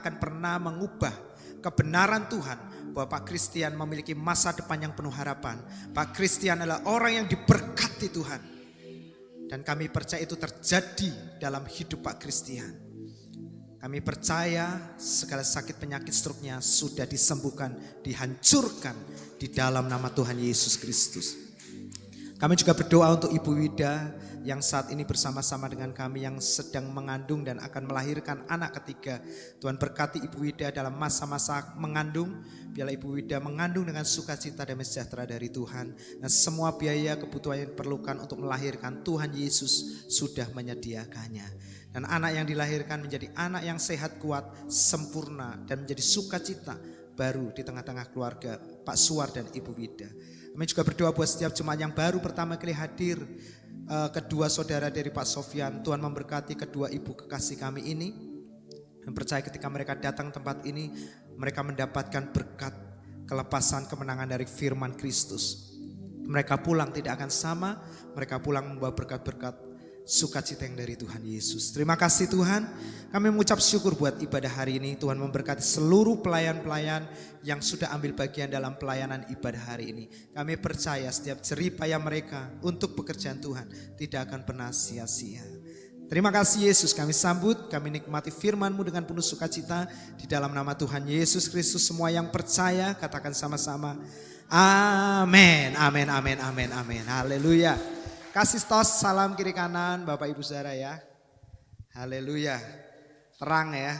akan pernah mengubah kebenaran Tuhan bahwa Pak Christian memiliki masa depan yang penuh harapan. Pak Christian adalah orang yang diberkati Tuhan. Dan kami percaya itu terjadi dalam hidup Pak Christian. Kami percaya segala sakit penyakit struknya sudah disembuhkan, dihancurkan di dalam nama Tuhan Yesus Kristus. Kami juga berdoa untuk Ibu Wida yang saat ini bersama-sama dengan kami yang sedang mengandung dan akan melahirkan anak ketiga. Tuhan berkati Ibu Wida dalam masa-masa mengandung. Biarlah Ibu Wida mengandung dengan sukacita dan sejahtera dari Tuhan. Dan semua biaya kebutuhan yang diperlukan untuk melahirkan Tuhan Yesus sudah menyediakannya. Dan anak yang dilahirkan menjadi anak yang sehat, kuat, sempurna dan menjadi sukacita baru di tengah-tengah keluarga Pak Suwar dan Ibu Wida. Kami juga berdoa buat setiap jemaat yang baru pertama kali hadir, kedua saudara dari Pak Sofyan. Tuhan memberkati kedua ibu kekasih kami ini. Dan percaya ketika mereka datang tempat ini, mereka mendapatkan berkat, kelepasan, kemenangan dari firman Kristus. Mereka pulang tidak akan sama, mereka pulang membawa berkat-berkat sukacita yang dari Tuhan Yesus. Terima kasih Tuhan. Kami mengucap syukur buat ibadah hari ini. Tuhan memberkati seluruh pelayan-pelayan yang sudah ambil bagian dalam pelayanan ibadah hari ini. Kami percaya setiap jerih payah mereka untuk pekerjaan Tuhan tidak akan pernah sia-sia. Terima kasih Yesus, kami sambut, kami nikmati firman-Mu dengan penuh sukacita. Di dalam nama Tuhan Yesus Kristus, semua yang percaya katakan sama-sama amin, amin, amin, amin, amin. Haleluya. Kasih tos, salam kiri kanan Bapak Ibu Saudara ya. Haleluya. Terang ya.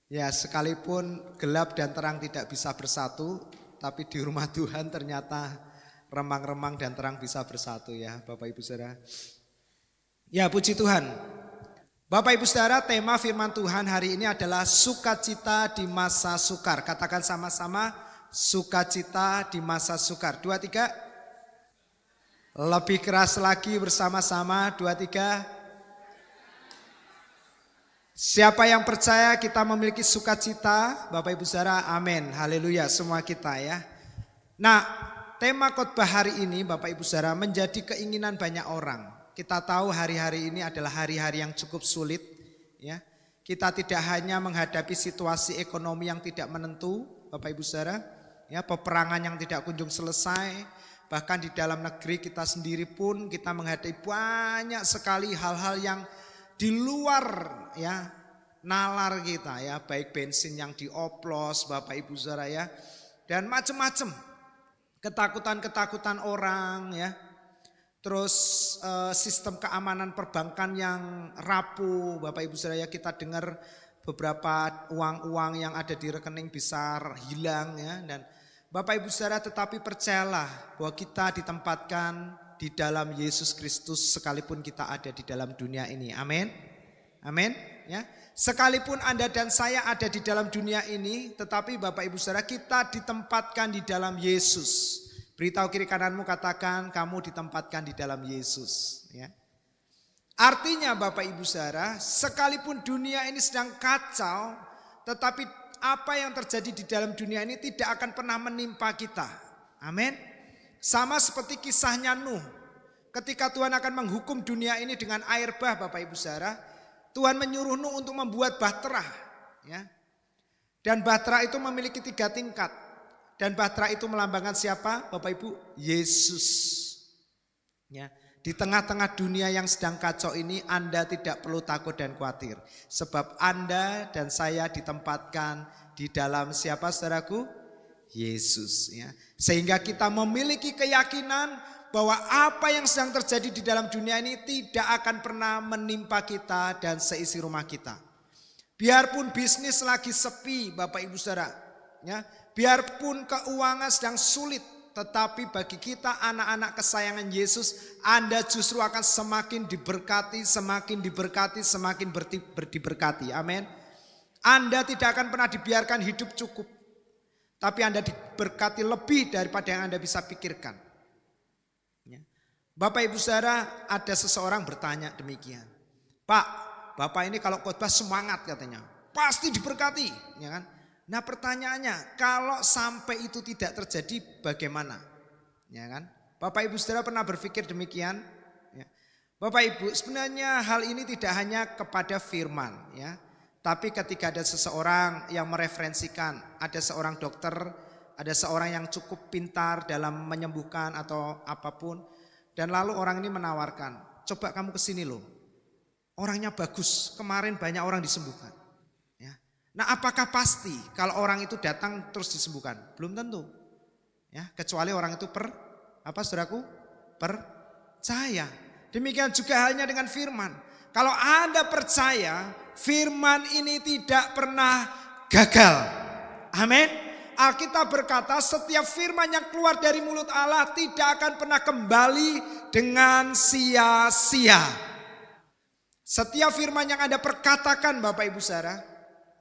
Ya, sekalipun gelap dan terang tidak bisa bersatu, tapi di rumah Tuhan ternyata remang-remang dan terang bisa bersatu ya Bapak Ibu Saudara. Ya, puji Tuhan. Bapak Ibu Saudara, tema firman Tuhan hari ini adalah sukacita di masa sukar. Katakan sama-sama, sukacita di masa sukar. 2, 3. Lebih keras lagi bersama-sama, 2, 3. Siapa yang percaya kita memiliki sukacita, Bapak Ibu Saudara, amin, haleluya, semua kita ya. Nah, tema khotbah hari ini Bapak Ibu Saudara menjadi keinginan banyak orang. Kita tahu hari-hari ini adalah hari-hari yang cukup sulit ya. Kita tidak hanya menghadapi situasi ekonomi yang tidak menentu, Bapak Ibu Saudara, ya, peperangan yang tidak kunjung selesai. Bahkan di dalam negeri kita sendiri pun kita menghadapi banyak sekali hal-hal yang di luar ya nalar kita ya, baik bensin yang dioplos Bapak Ibu Saudara ya, dan macam-macam ketakutan-ketakutan orang ya. Terus sistem keamanan perbankan yang rapuh Bapak Ibu Saudara ya, kita dengar beberapa uang-uang yang ada di rekening bisa hilang ya. Dan Bapak Ibu Saudara, tetapi percayalah bahwa kita ditempatkan di dalam Yesus Kristus sekalipun kita ada di dalam dunia ini. Amin. Amin ya. Sekalipun Anda dan saya ada di dalam dunia ini, tetapi Bapak Ibu Saudara, kita ditempatkan di dalam Yesus. Beritahu kiri kananmu, katakan kamu ditempatkan di dalam Yesus ya. Artinya Bapak Ibu Saudara, sekalipun dunia ini sedang kacau, tetapi apa yang terjadi di dalam dunia ini tidak akan pernah menimpa kita. Amin. Sama seperti kisahnya Nuh. Ketika Tuhan akan menghukum dunia ini dengan air bah Bapak Ibu Saudara, Tuhan menyuruh Nuh untuk membuat bahtera ya. Dan bahtera itu memiliki 3 tingkat. Dan bahtera itu melambangkan siapa? Bapak Ibu, Yesus. Ya. Di tengah-tengah dunia yang sedang kacau ini, Anda tidak perlu takut dan khawatir. Sebab Anda dan saya ditempatkan di dalam siapa saudaraku? Yesus ya. Sehingga kita memiliki keyakinan bahwa apa yang sedang terjadi di dalam dunia ini tidak akan pernah menimpa kita dan seisi rumah kita. Biarpun bisnis lagi sepi Bapak Ibu Saudara ya, biarpun keuangan sedang sulit, tetapi bagi kita anak-anak kesayangan Yesus, Anda justru akan semakin diberkati, semakin diberkati, semakin diberkati. Amin. Anda tidak akan pernah dibiarkan hidup cukup, tapi Anda diberkati lebih daripada yang Anda bisa pikirkan. Ya. Bapak Ibu Saudara, ada seseorang bertanya demikian. Pak, Bapak ini kalau khotbah semangat katanya, pasti diberkati, ya kan? Nah pertanyaannya, kalau sampai itu tidak terjadi bagaimana? Ya kan? Bapak Ibu Saudara pernah berpikir demikian? Ya. Bapak Ibu, sebenarnya hal ini tidak hanya kepada firman ya. Tapi ketika ada seseorang yang mereferensikan, ada seorang dokter, ada seorang yang cukup pintar dalam menyembuhkan atau apapun, dan lalu orang ini menawarkan, coba kamu kesini loh, orangnya bagus, kemarin banyak orang disembuhkan. Ya. Nah, apakah pasti kalau orang itu datang terus disembuhkan? Belum tentu. Ya, kecuali orang itu saudaraku? Percaya. Demikian juga halnya dengan firman. Kalau Anda percaya, firman ini tidak pernah gagal. Amin. Alkitab berkata setiap firman yang keluar dari mulut Allah tidak akan pernah kembali dengan sia-sia. Setiap firman yang Anda perkatakan Bapak Ibu Saudara,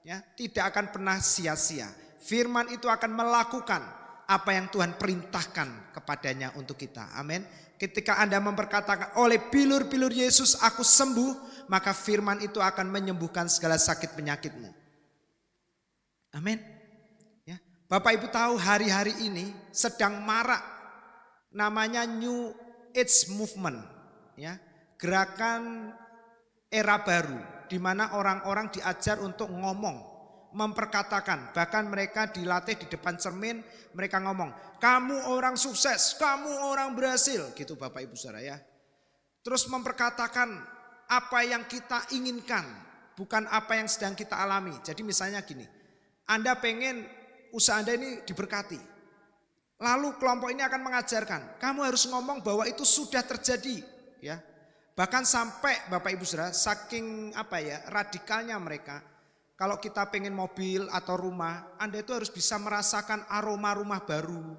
ya, tidak akan pernah sia-sia. Firman itu akan melakukan apa yang Tuhan perintahkan kepadanya untuk kita. Amin. Ketika Anda memperkatakan oleh bilur-bilur Yesus aku sembuh, maka firman itu akan menyembuhkan segala sakit penyakitmu. Amin. Ya. Bapak Ibu tahu hari-hari ini sedang marak namanya New Age Movement. Ya. Gerakan era baru di mana orang-orang diajar untuk ngomong, memperkatakan, bahkan mereka dilatih di depan cermin, mereka ngomong, kamu orang sukses, kamu orang berhasil, gitu Bapak Ibu Saudara ya. Terus memperkatakan apa yang kita inginkan, bukan apa yang sedang kita alami. Jadi misalnya gini, Anda pengen usaha Anda ini diberkati, lalu kelompok ini akan mengajarkan, kamu harus ngomong bahwa itu sudah terjadi, ya. Bahkan sampai Bapak Ibu Saudara, saking radikalnya mereka. Kalau kita pengen mobil atau rumah, Anda itu harus bisa merasakan aroma rumah baru,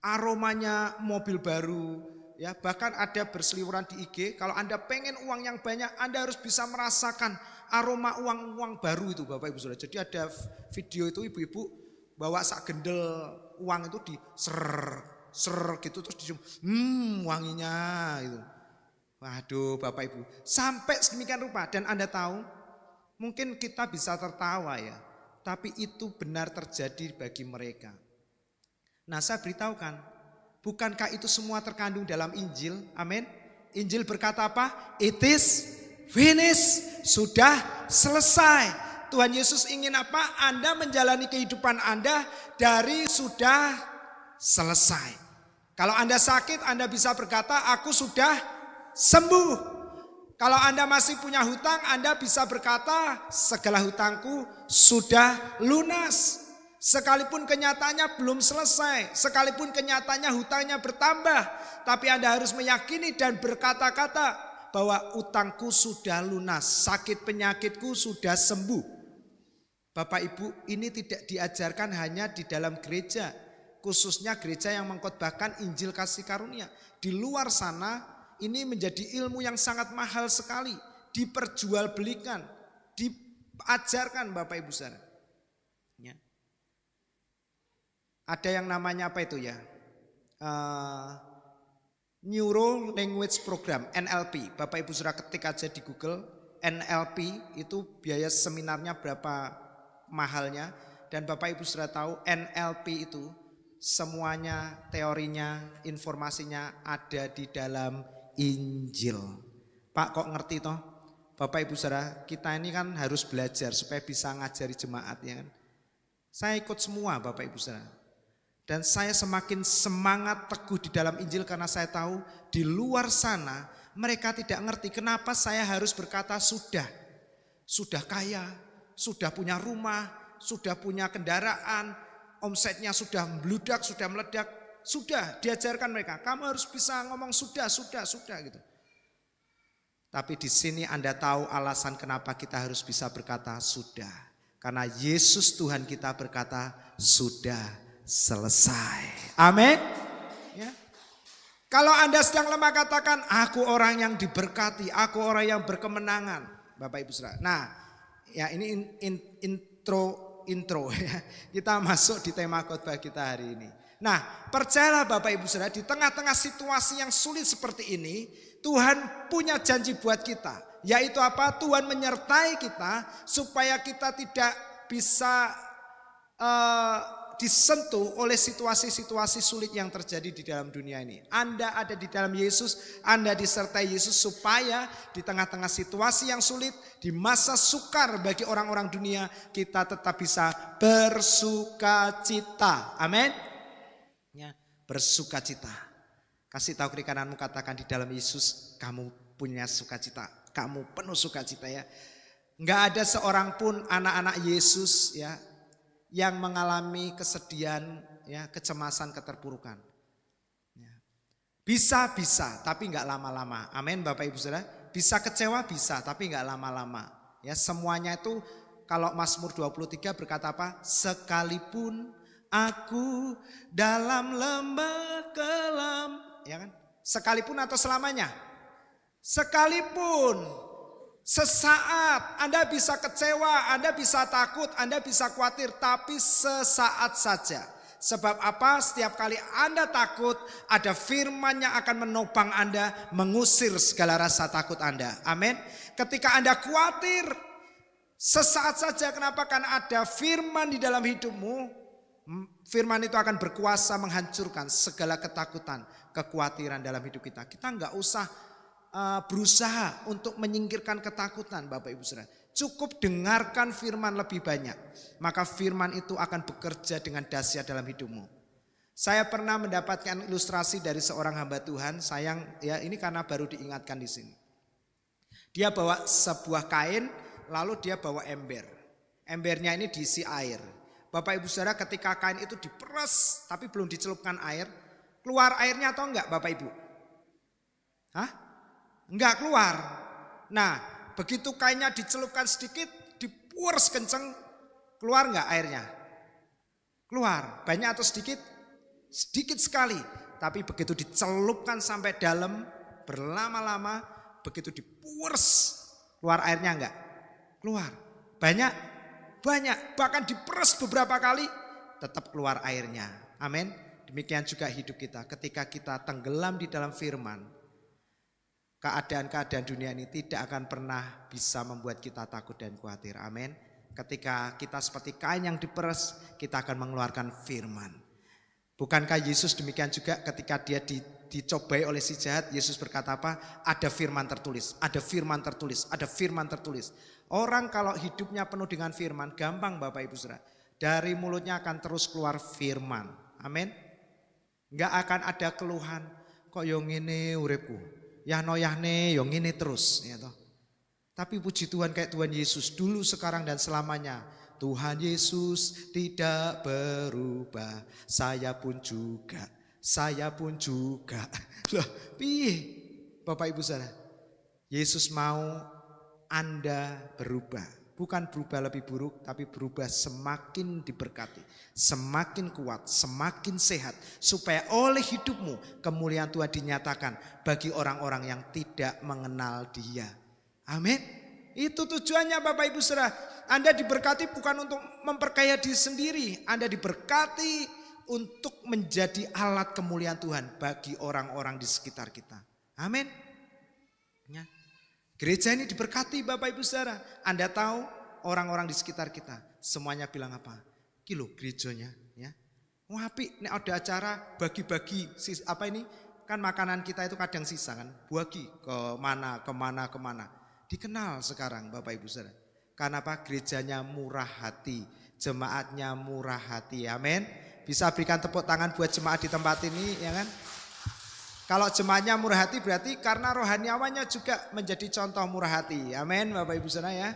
aromanya mobil baru. Ya, bahkan ada berseliweran di IG, kalau Anda pengen uang yang banyak, Anda harus bisa merasakan aroma uang baru itu Bapak Ibu Saudara. Jadi ada video itu ibu-ibu bawa sak gendel uang itu di ser gitu terus dicium, wanginya gitu. Waduh Bapak Ibu, sampai sedemikian rupa. Dan Anda tahu, mungkin kita bisa tertawa ya, tapi itu benar terjadi bagi mereka. Nah, saya beritahukan, bukankah itu semua terkandung dalam Injil? Amin. Injil berkata apa? It is finished, sudah selesai. Tuhan Yesus ingin apa? Anda menjalani kehidupan Anda dari sudah selesai. Kalau Anda sakit, Anda bisa berkata, aku sudah sembuh. Kalau Anda masih punya hutang, Anda bisa berkata, segala hutangku sudah lunas. Sekalipun kenyataannya belum selesai, sekalipun kenyataannya hutangnya bertambah, tapi Anda harus meyakini dan berkata-kata bahwa utangku sudah lunas, sakit penyakitku sudah sembuh. Bapak Ibu, ini tidak diajarkan hanya di dalam gereja, khususnya gereja yang mengkhotbahkan Injil kasih karunia. Di luar sana, ini menjadi ilmu yang sangat mahal sekali, diperjualbelikan, diajarkan Bapak Ibu Saudara. Ya. Ada yang namanya apa itu ya? Neuro Language Program, NLP. Bapak Ibu Saudara ketik aja di Google, NLP itu biaya seminarnya berapa mahalnya. Dan Bapak Ibu Saudara tahu NLP itu semuanya teorinya, informasinya ada di dalam Injil. Pak kok ngerti toh? Bapak Ibu Saudara, kita ini kan harus belajar supaya bisa ngajari jemaat ya kan. Saya ikut semua Bapak Ibu Saudara. Dan saya semakin semangat teguh di dalam Injil karena saya tahu di luar sana mereka tidak ngerti kenapa saya harus berkata sudah. Sudah kaya, sudah punya rumah, sudah punya kendaraan, omsetnya sudah membludak, sudah meledak. Sudah diajarkan mereka, kamu harus bisa ngomong sudah gitu. Tapi di sini Anda tahu alasan kenapa kita harus bisa berkata sudah. Karena Yesus Tuhan kita berkata sudah selesai. Amin. Ya. Kalau Anda sedang lemah katakan, aku orang yang diberkati, aku orang yang berkemenangan. Bapak Ibu Saudara. Nah, ya ini intro ya. Kita masuk di tema khotbah kita hari ini. Nah, percayalah Bapak Ibu Saudara, di tengah-tengah situasi yang sulit seperti ini, Tuhan punya janji buat kita. Yaitu apa? Tuhan menyertai kita supaya kita tidak bisa disentuh oleh situasi-situasi sulit yang terjadi di dalam dunia ini. Anda ada di dalam Yesus, Anda disertai Yesus supaya di tengah-tengah situasi yang sulit, di masa sukar bagi orang-orang dunia, kita tetap bisa bersukacita. Amin. Ya, bersukacita. Kasih tahu kiri kananmu, katakan, di dalam Yesus kamu punya sukacita. Kamu penuh sukacita ya. Enggak ada seorang pun anak-anak Yesus ya yang mengalami kesedihan, ya, kecemasan, keterpurukan. Ya. Bisa, tapi enggak lama-lama. Amin, Bapak Ibu Saudara. Bisa kecewa, bisa, tapi enggak lama-lama. Ya, semuanya itu kalau Mazmur 23 berkata apa? Sekalipun aku dalam lembah kelam, ya kan? Sekalipun atau selamanya? Sekalipun. Sesaat Anda bisa kecewa, Anda bisa takut, Anda bisa khawatir, tapi sesaat saja. Sebab apa? Setiap kali Anda takut, ada firman yang akan menopang Anda, mengusir segala rasa takut Anda. Amin. Ketika Anda khawatir, sesaat saja. Kenapa? Karena ada firman di dalam hidupmu. Firman itu akan berkuasa menghancurkan segala ketakutan, kekhawatiran dalam hidup kita. Kita enggak usah berusaha untuk menyingkirkan ketakutan, Bapak Ibu Saudara. Cukup dengarkan firman lebih banyak, maka firman itu akan bekerja dengan dahsyat dalam hidupmu. Saya pernah mendapatkan ilustrasi dari seorang hamba Tuhan, sayang ya ini karena baru diingatkan di sini. Dia bawa sebuah kain, lalu dia bawa ember. Embernya ini diisi air. Bapak Ibu Saudara, ketika kain itu diperas tapi belum dicelupkan air, keluar airnya atau enggak, Bapak Ibu? Hah? Enggak keluar. Nah, begitu kainnya dicelupkan sedikit, dipuers kenceng, keluar enggak airnya? Keluar. Banyak atau sedikit? Sedikit sekali. Tapi begitu dicelupkan sampai dalam, berlama-lama, begitu dipuers, keluar airnya enggak? Keluar. Banyak? Banyak. Bahkan diperes beberapa kali, tetap keluar airnya. Amin. Demikian juga hidup kita. Ketika kita tenggelam di dalam firman, keadaan-keadaan dunia ini tidak akan pernah bisa membuat kita takut dan khawatir. Amin. Ketika kita seperti kain yang diperes, kita akan mengeluarkan firman. Bukankah Yesus demikian juga ketika dia dicobai oleh si jahat, Yesus berkata apa? Ada firman tertulis, ada firman tertulis, ada firman tertulis. Orang kalau hidupnya penuh dengan firman, gampang Bapak Ibu Saudara. Dari mulutnya akan terus keluar firman. Amin. Enggak akan ada keluhan. Kok yang ini uripku? Yahne yang ini terus ya toh. Tapi puji Tuhan kayak Tuhan Yesus dulu, sekarang dan selamanya. Tuhan Yesus tidak berubah. Saya pun juga. Loh, piye Bapak Ibu Saudara? Yesus mau Anda berubah. Bukan berubah lebih buruk, tapi berubah semakin diberkati, semakin kuat, semakin sehat. Supaya oleh hidupmu kemuliaan Tuhan dinyatakan bagi orang-orang yang tidak mengenal Dia. Amin. Itu tujuannya Bapak Ibu Saudara. Anda diberkati bukan untuk memperkaya diri sendiri. Anda diberkati untuk menjadi alat kemuliaan Tuhan bagi orang-orang di sekitar kita. Amin. Ya. Gereja ini diberkati Bapak Ibu Saudara. Anda tahu orang-orang di sekitar kita semuanya bilang apa? Kilo gerejanya ya. Wapi nek ada acara bagi-bagi apa ini? Kan makanan kita itu kadang sisa kan. Bagi kemana. Dikenal sekarang Bapak Ibu Saudara. Karena apa? Gerejanya murah hati, jemaatnya murah hati. Amin. Bisa berikan tepuk tangan buat jemaat di tempat ini ya kan? Kalau jemaatnya murah hati berarti karena rohaniawannya juga menjadi contoh murah hati. Amin Bapak Ibu Saudara ya.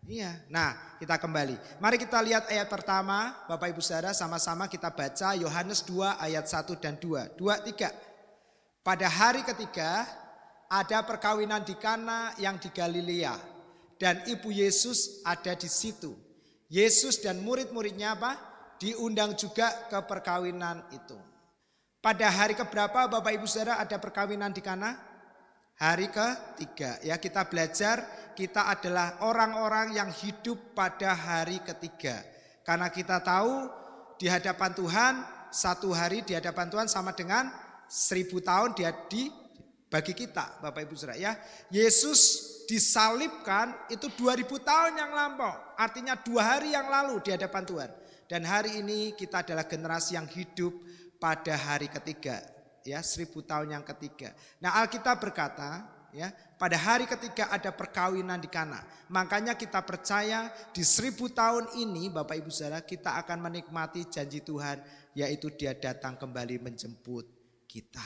Iya. Nah, kita kembali. Mari kita lihat ayat pertama, Bapak Ibu Saudara, sama-sama kita baca Yohanes 2 ayat 1 dan 2. 2, 3. Pada hari ketiga ada perkawinan di Kana yang di Galilea dan ibu Yesus ada di situ. Yesus dan murid-muridnya apa? Diundang juga ke perkawinan itu. Pada hari keberapa Bapak Ibu Saudara ada perkawinan di Kana? Hari ketiga. Ya, kita belajar kita adalah orang-orang yang hidup pada hari ketiga. Karena kita tahu di hadapan Tuhan, satu hari di hadapan Tuhan sama dengan 1000 tahun bagi kita Bapak Ibu Saudara ya. Yesus disalibkan itu 2000 tahun yang lampau. Artinya 2 hari yang lalu di hadapan Tuhan. Dan hari ini kita adalah generasi yang hidup pada hari ketiga, ya, 1000 tahun yang ketiga. Nah, Alkitab berkata, ya, pada hari ketiga ada perkawinan di Kana. Makanya kita percaya di 1000 tahun ini Bapak Ibu Saudara kita akan menikmati janji Tuhan, yaitu Dia datang kembali menjemput kita.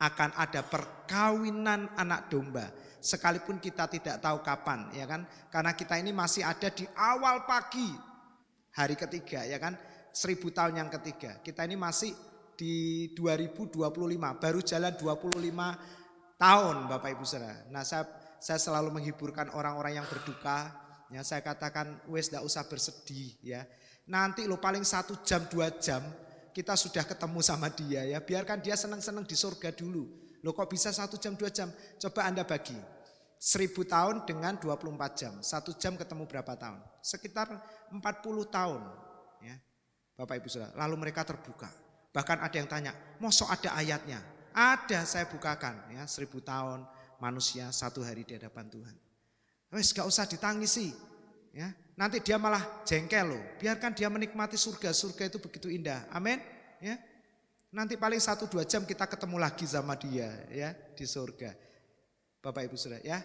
Akan ada perkawinan anak domba. Sekalipun kita tidak tahu kapan, ya kan? Karena kita ini masih ada di awal pagi hari ketiga, ya kan? 1000 tahun yang ketiga. Kita ini masih di 2025, baru jalan 25 tahun Bapak Ibu Saudara. Nah, saya selalu menghiburkan orang-orang yang berduka, ya, saya katakan wes enggak usah bersedih, ya. Nanti lo paling 1 jam 2 jam kita sudah ketemu sama dia, ya. Biarkan dia senang-senang di surga dulu. Lo kok bisa 1 jam 2 jam? Coba Anda bagi 1000 tahun dengan 24 jam. 1 jam ketemu berapa tahun? Sekitar 40 tahun, ya, Bapak Ibu Saudara. Lalu mereka terbuka. Bahkan ada yang tanya, mosok ada ayatnya? Ada, saya bukakan, ya, 1000 tahun manusia 1 hari di hadapan Tuhan. Wes gak usah ditangisi, ya. Nanti dia malah jengkel loh. Biarkan dia menikmati surga. Surga itu begitu indah. Amin, ya. Nanti paling 1-2 jam kita ketemu lagi sama dia, ya, di surga. Bapak Ibu Saudara, ya.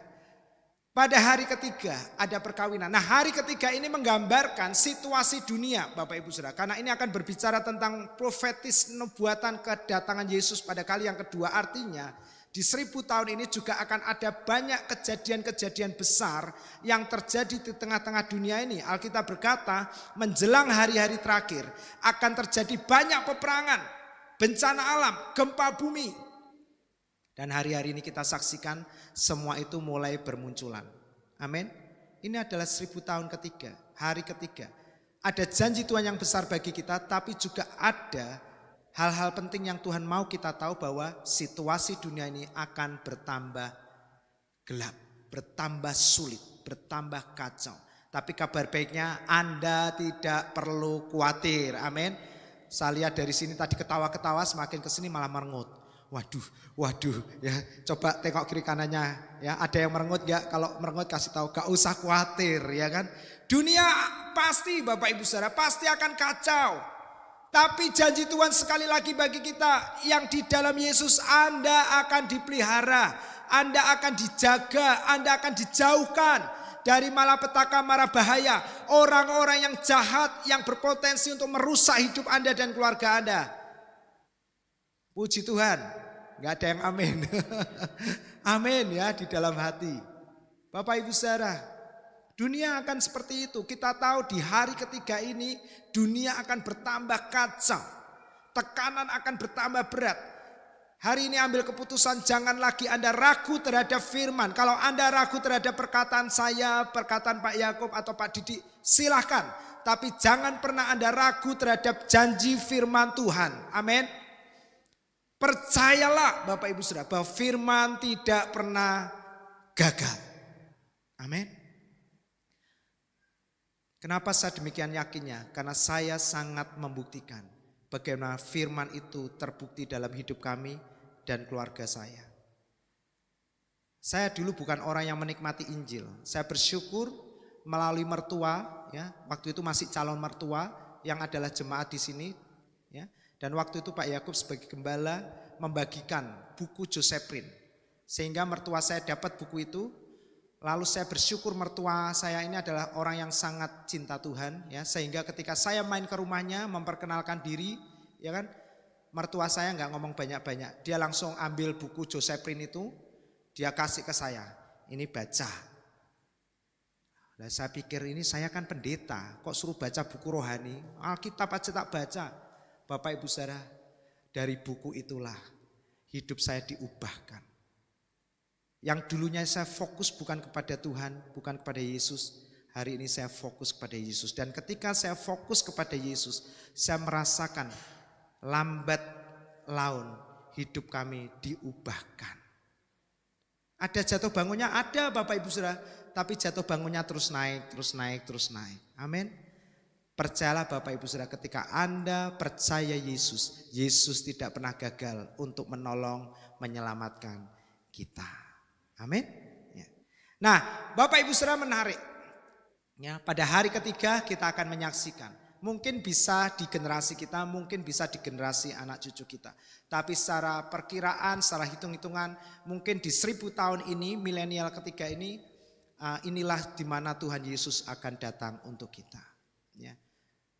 Pada hari ketiga ada perkawinan. Nah, hari ketiga ini menggambarkan situasi dunia Bapak Ibu Saudara. Karena ini akan berbicara tentang profetis nubuatan kedatangan Yesus pada kali yang kedua. Artinya di 1000 tahun ini juga akan ada banyak kejadian-kejadian besar yang terjadi di tengah-tengah dunia ini. Alkitab berkata menjelang hari-hari terakhir akan terjadi banyak peperangan, bencana alam, gempa bumi. Dan hari-hari ini kita saksikan semua itu mulai bermunculan. Amin. Ini adalah 1000 tahun ketiga, hari ketiga. Ada janji Tuhan yang besar bagi kita, tapi juga ada hal-hal penting yang Tuhan mau kita tahu bahwa situasi dunia ini akan bertambah gelap, bertambah sulit, bertambah kacau. Tapi kabar baiknya Anda tidak perlu khawatir. Amin. Saya lihat dari sini tadi ketawa-ketawa, semakin ke sini malah merengut. Waduh, ya, coba tengok kiri kanannya, ya, ada yang merengut gak? Kalau merengut kasih tahu, gak usah khawatir, ya kan? Dunia pasti Bapak Ibu Saudara pasti akan kacau. Tapi janji Tuhan sekali lagi bagi kita yang di dalam Yesus, Anda akan dipelihara, Anda akan dijaga, Anda akan dijauhkan dari malapetaka, mara bahaya, orang-orang yang jahat yang berpotensi untuk merusak hidup Anda dan keluarga Anda. Puji Tuhan, gak ada yang amin. Amin, ya, di dalam hati. Bapak Ibu Saudara, dunia akan seperti itu. Kita tahu di hari ketiga ini dunia akan bertambah kacau. Tekanan akan bertambah berat. Hari ini ambil keputusan, jangan lagi Anda ragu terhadap firman. Kalau Anda ragu terhadap perkataan saya, perkataan Pak Yakub atau Pak Didi, silahkan. Tapi jangan pernah Anda ragu terhadap janji firman Tuhan. Amin. Percayalah Bapak Ibu Saudara bahwa firman tidak pernah gagal. Amin. Kenapa saya demikian yakinnya? Karena saya sangat membuktikan bagaimana firman itu terbukti dalam hidup kami dan keluarga saya. Saya dulu bukan orang yang menikmati Injil. Saya bersyukur melalui mertua, ya, waktu itu masih calon mertua yang adalah jemaat di sini, ya. Dan waktu itu Pak Yakub sebagai gembala membagikan buku Josephine. Sehingga mertua saya dapat buku itu. Lalu saya bersyukur mertua saya ini adalah orang yang sangat cinta Tuhan, ya. Sehingga ketika saya main ke rumahnya memperkenalkan diri, ya kan, mertua saya nggak ngomong banyak-banyak. Dia langsung ambil buku Josephine itu, dia kasih ke saya. Ini baca. Nah, saya pikir ini saya kan pendeta, kok suruh baca buku rohani? Alkitab aja tak baca. Bapak Ibu Saudara, dari buku itulah hidup saya diubahkan. Yang dulunya saya fokus bukan kepada Tuhan, bukan kepada Yesus. Hari ini saya fokus kepada Yesus. Dan ketika saya fokus kepada Yesus, saya merasakan lambat laun hidup kami diubahkan. Ada jatuh bangunnya, ada Bapak Ibu Saudara. Tapi jatuh bangunnya terus naik, terus naik, terus naik. Amin. Percayalah Bapak Ibu Saudara, ketika Anda percaya Yesus, Yesus tidak pernah gagal untuk menolong, menyelamatkan kita. Amin. Ya. Nah, Bapak Ibu Saudara menarik. Ya, pada hari ketiga kita akan menyaksikan Mungkin bisa di generasi kita, mungkin bisa di generasi anak cucu kita. Tapi secara perkiraan, secara hitung-hitungan, mungkin di 1000 tahun ini, milenial ketiga ini, inilah di mana Tuhan Yesus akan datang untuk kita. Ya.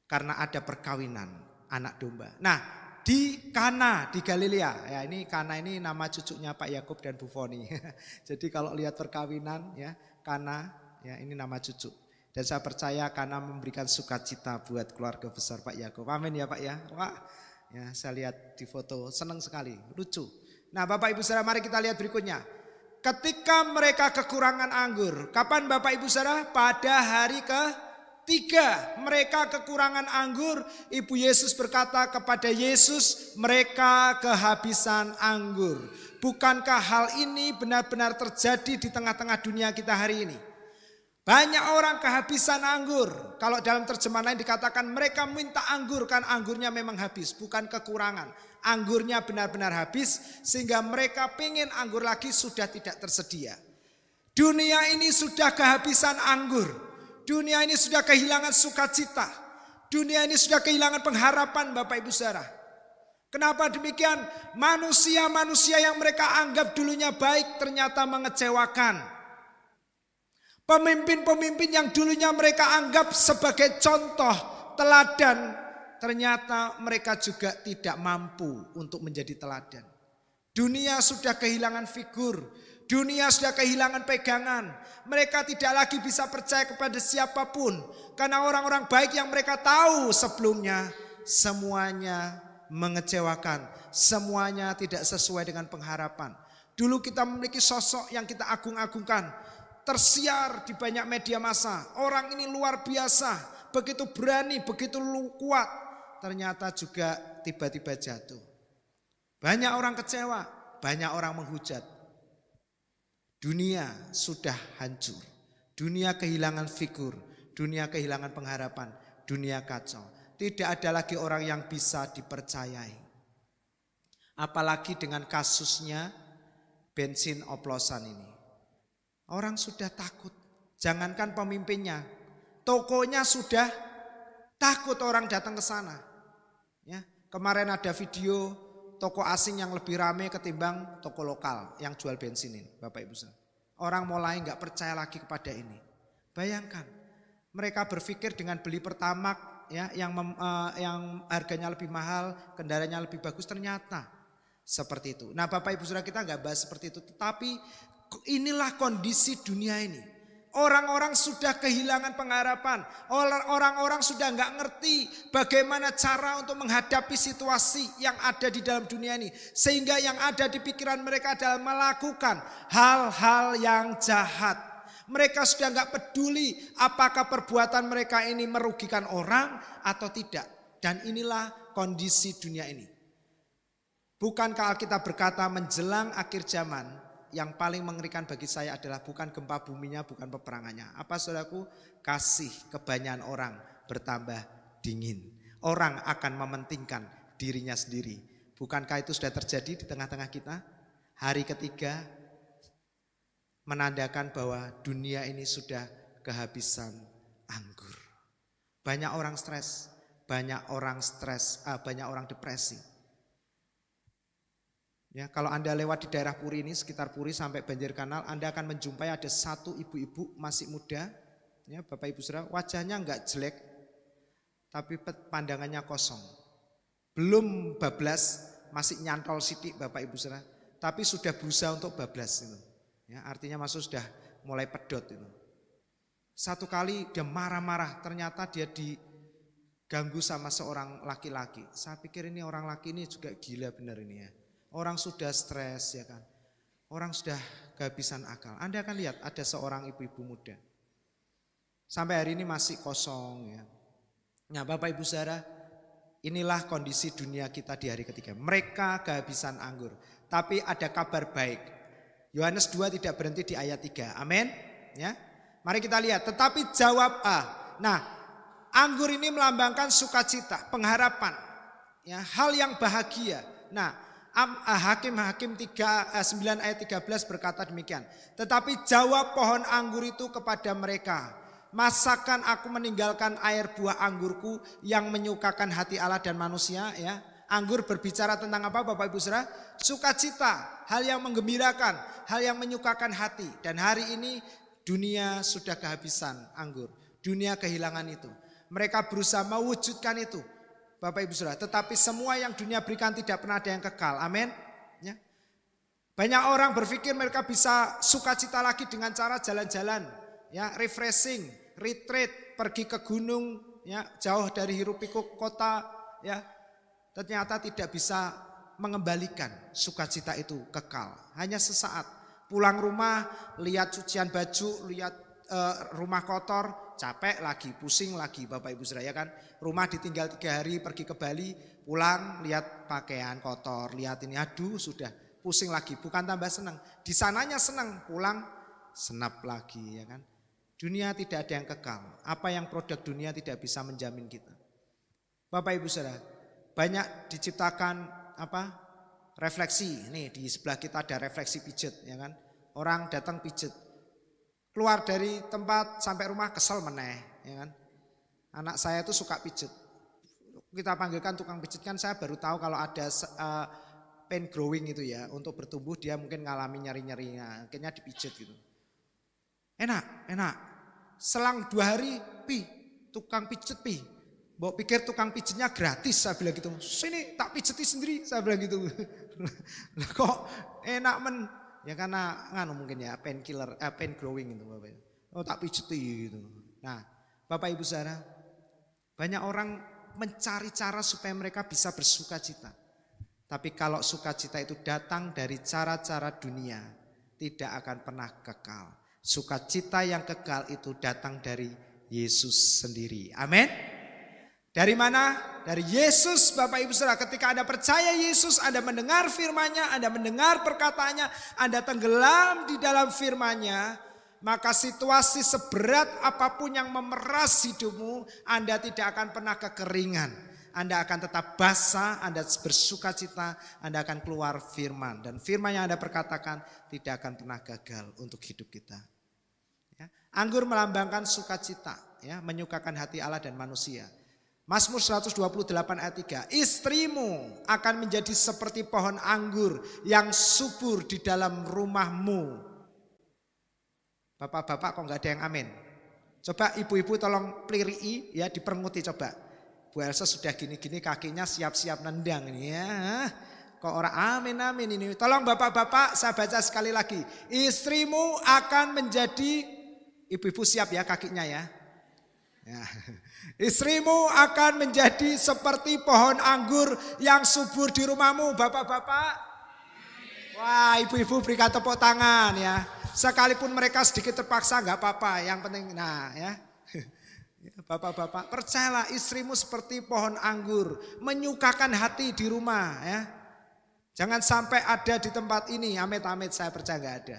Karena ada perkawinan anak domba. Nah, di Kana di Galilea, ya ini Kana ini nama cucunya Pak Yakub dan Bu Foni. Jadi kalau lihat perkawinan, ya Kana, ya ini nama cucu. Dan saya percaya Kana memberikan sukacita buat keluarga besar Pak Yakub. Amin ya Pak ya. Wah, ya saya lihat di foto senang sekali, lucu. Nah Bapak Ibu Saudara, mari kita lihat berikutnya. Ketika mereka kekurangan anggur, kapan Bapak Ibu Saudara? Pada hari ke-3 mereka kekurangan anggur. Ibu Yesus berkata kepada Yesus, mereka kehabisan anggur. Bukankah hal ini benar-benar terjadi di tengah-tengah dunia kita hari ini? Banyak orang kehabisan anggur. Kalau dalam terjemahan lain dikatakan mereka minta anggur, kan anggurnya memang habis, bukan kekurangan. Anggurnya benar-benar habis sehingga mereka pengen anggur lagi, sudah tidak tersedia. Dunia ini sudah kehabisan anggur. Dunia ini sudah kehilangan sukacita. Dunia ini sudah kehilangan pengharapan Bapak Ibu Saudara. Kenapa demikian? Manusia-manusia yang mereka anggap dulunya baik ternyata mengecewakan. Pemimpin-pemimpin yang dulunya mereka anggap sebagai contoh, teladan, ternyata mereka juga tidak mampu untuk menjadi teladan. Dunia sudah kehilangan figur, dunia sudah kehilangan pegangan. Mereka tidak lagi bisa percaya kepada siapapun. Karena orang-orang baik yang mereka tahu sebelumnya, semuanya mengecewakan. Semuanya tidak sesuai dengan pengharapan. Dulu kita memiliki sosok yang kita agung-agungkan. Tersiar di banyak media massa. Orang ini luar biasa, begitu berani, begitu kuat. Ternyata juga tiba-tiba jatuh. Banyak orang kecewa, banyak orang menghujat. Dunia sudah hancur. Dunia kehilangan figur, dunia kehilangan pengharapan, dunia kacau. Tidak ada lagi orang yang bisa dipercayai. Apalagi dengan kasusnya bensin oplosan ini. Orang sudah takut, jangankan pemimpinnya, tokonya sudah takut orang datang ke sana. Ya, kemarin ada video toko asing yang lebih ramai ketimbang toko lokal yang jual bensin ini, Bapak Ibu Saudara. Orang mulai nggak percaya lagi kepada ini. Bayangkan, mereka berpikir dengan beli Pertamax ya, yang harganya lebih mahal, kendaraannya lebih bagus, ternyata seperti itu. Nah Bapak Ibu Saudara, kita nggak bahas seperti itu, tetapi inilah kondisi dunia ini. Orang-orang sudah kehilangan pengharapan. Orang-orang sudah nggak ngerti bagaimana cara untuk menghadapi situasi yang ada di dalam dunia ini. Sehingga yang ada di pikiran mereka adalah melakukan hal-hal yang jahat. Mereka sudah nggak peduli apakah perbuatan mereka ini merugikan orang atau tidak. Dan inilah kondisi dunia ini. Bukankah Alkitab berkata menjelang akhir zaman, yang paling mengerikan bagi saya adalah bukan gempa buminya, bukan peperangannya. Apa saudaraku? Kasih kebanyakan orang bertambah dingin. Orang akan mementingkan dirinya sendiri. Bukankah itu sudah terjadi di tengah-tengah kita? Hari ketiga menandakan bahwa dunia ini sudah kehabisan anggur. Banyak orang stres, banyak orang depresi. Ya, kalau Anda lewat di daerah Puri ini, sekitar Puri sampai Banjir Kanal, Anda akan menjumpai ada satu ibu-ibu masih muda, ya Bapak Ibu Saudara, wajahnya enggak jelek, tapi pandangannya kosong. Belum bablas, masih nyantol sidik Bapak Ibu Saudara, tapi sudah berusaha untuk bablas itu. Ya, artinya masuk sudah mulai pedot itu. Satu kali dia marah-marah, ternyata dia diganggu sama seorang laki-laki. Saya pikir ini orang laki ini juga gila benar ini ya. Orang sudah stres ya kan. Orang sudah kehabisan akal. Anda akan lihat ada seorang ibu-ibu muda. Sampai hari ini masih kosong ya. Nah Bapak Ibu Saudara, inilah kondisi dunia kita di hari ketiga. Mereka kehabisan anggur. Tapi ada kabar baik. Yohanes 2 tidak berhenti di ayat 3. Amin. Ya. Mari kita lihat. Tetapi jawab A. Nah, anggur ini melambangkan sukacita, pengharapan. Ya, hal yang bahagia. Nah, Hakim 9 ayat 13 berkata demikian. Tetapi jawab pohon anggur itu kepada mereka, Masakan aku meninggalkan air buah anggurku yang menyukakan hati Allah dan manusia, ya. Anggur berbicara tentang apa Bapak Ibu Saudara? Sukacita, hal yang menggembirakan, hal yang menyukakan hati. Dan hari ini dunia sudah kehabisan anggur. Dunia kehilangan itu. Mereka berusaha mewujudkan itu Bapak Ibu Saudara. Tetapi semua yang dunia berikan tidak pernah ada yang kekal. Amin. Ya. Banyak orang berpikir mereka bisa sukacita lagi dengan cara jalan-jalan, ya, refreshing, retreat, pergi ke gunung, ya, jauh dari hiruk pikuk kota, ya. Ternyata tidak bisa mengembalikan sukacita itu kekal. Hanya sesaat. Pulang rumah, lihat cucian baju, lihat rumah kotor, capek lagi, pusing lagi Bapak Ibu Saudara, ya kan. Rumah ditinggal 3 hari, pergi ke Bali, pulang lihat pakaian kotor, lihat ini, aduh sudah pusing lagi. Bukan tambah senang. Di sananya senang, pulang senap lagi, ya kan. Dunia tidak ada yang kekal. Apa yang produk dunia tidak bisa menjamin kita. Bapak Ibu Saudara, banyak diciptakan refleksi. Nih di sebelah kita ada refleksi pijet, ya kan. Orang datang pijet. Keluar dari tempat sampai rumah kesel meneh, ya kan. Anak saya itu suka pijet. Kita panggilkan tukang pijet, kan saya baru tahu kalau ada pain growing itu ya, untuk bertumbuh dia mungkin ngalami nyeri-nyerinya, akhirnya dipijet gitu. Enak. Selang 2 hari, tukang pijet Mbok pikir tukang pijetnya gratis, saya bilang gitu. Sini tak pijeti sendiri, saya bilang gitu. Lah kok enak men? Ya karena mungkin ya pain growing itu Bapak. Oh tak pijeti gitu. Nah, Bapak Ibu Saudara, banyak orang mencari cara supaya mereka bisa bersukacita. Tapi kalau sukacita itu datang dari cara-cara dunia, tidak akan pernah kekal. Sukacita yang kekal itu datang dari Yesus sendiri. Amin. Dari mana? Dari Yesus Bapak Ibu Saudara. Ketika Anda percaya Yesus, Anda mendengar firman-Nya, Anda mendengar perkataannya, Anda tenggelam di dalam firman-Nya, maka situasi seberat apapun yang memeras hidupmu, Anda tidak akan pernah kekeringan. Anda akan tetap basah, Anda bersukacita, Anda akan keluar firman. Dan firman yang Anda perkatakan tidak akan pernah gagal untuk hidup kita. Ya. Anggur melambangkan sukacita, ya, menyukakan hati Allah dan manusia. Mazmur 128 ayat 3. Istrimu akan menjadi seperti pohon anggur yang subur di dalam rumahmu. Bapak-bapak kok enggak ada yang amin? Coba ibu-ibu tolong pelirii ya, diperenguti coba. Bu Elsa sudah gini-gini kakinya siap-siap nendang ini ya. Kok orang amin ini. Tolong bapak-bapak saya baca sekali lagi. Istrimu akan menjadi, ibu-ibu siap ya kakinya ya. Ya. Istrimu akan menjadi seperti pohon anggur yang subur di rumahmu, bapak-bapak. Wah, ibu-ibu berikan tepuk tangan ya. Sekalipun mereka sedikit terpaksa nggak apa-apa, yang penting nah ya. Bapak-bapak, percayalah istrimu seperti pohon anggur, menyukakan hati di rumah ya. Jangan sampai ada di tempat ini, amit-amit saya percaya nggak ada.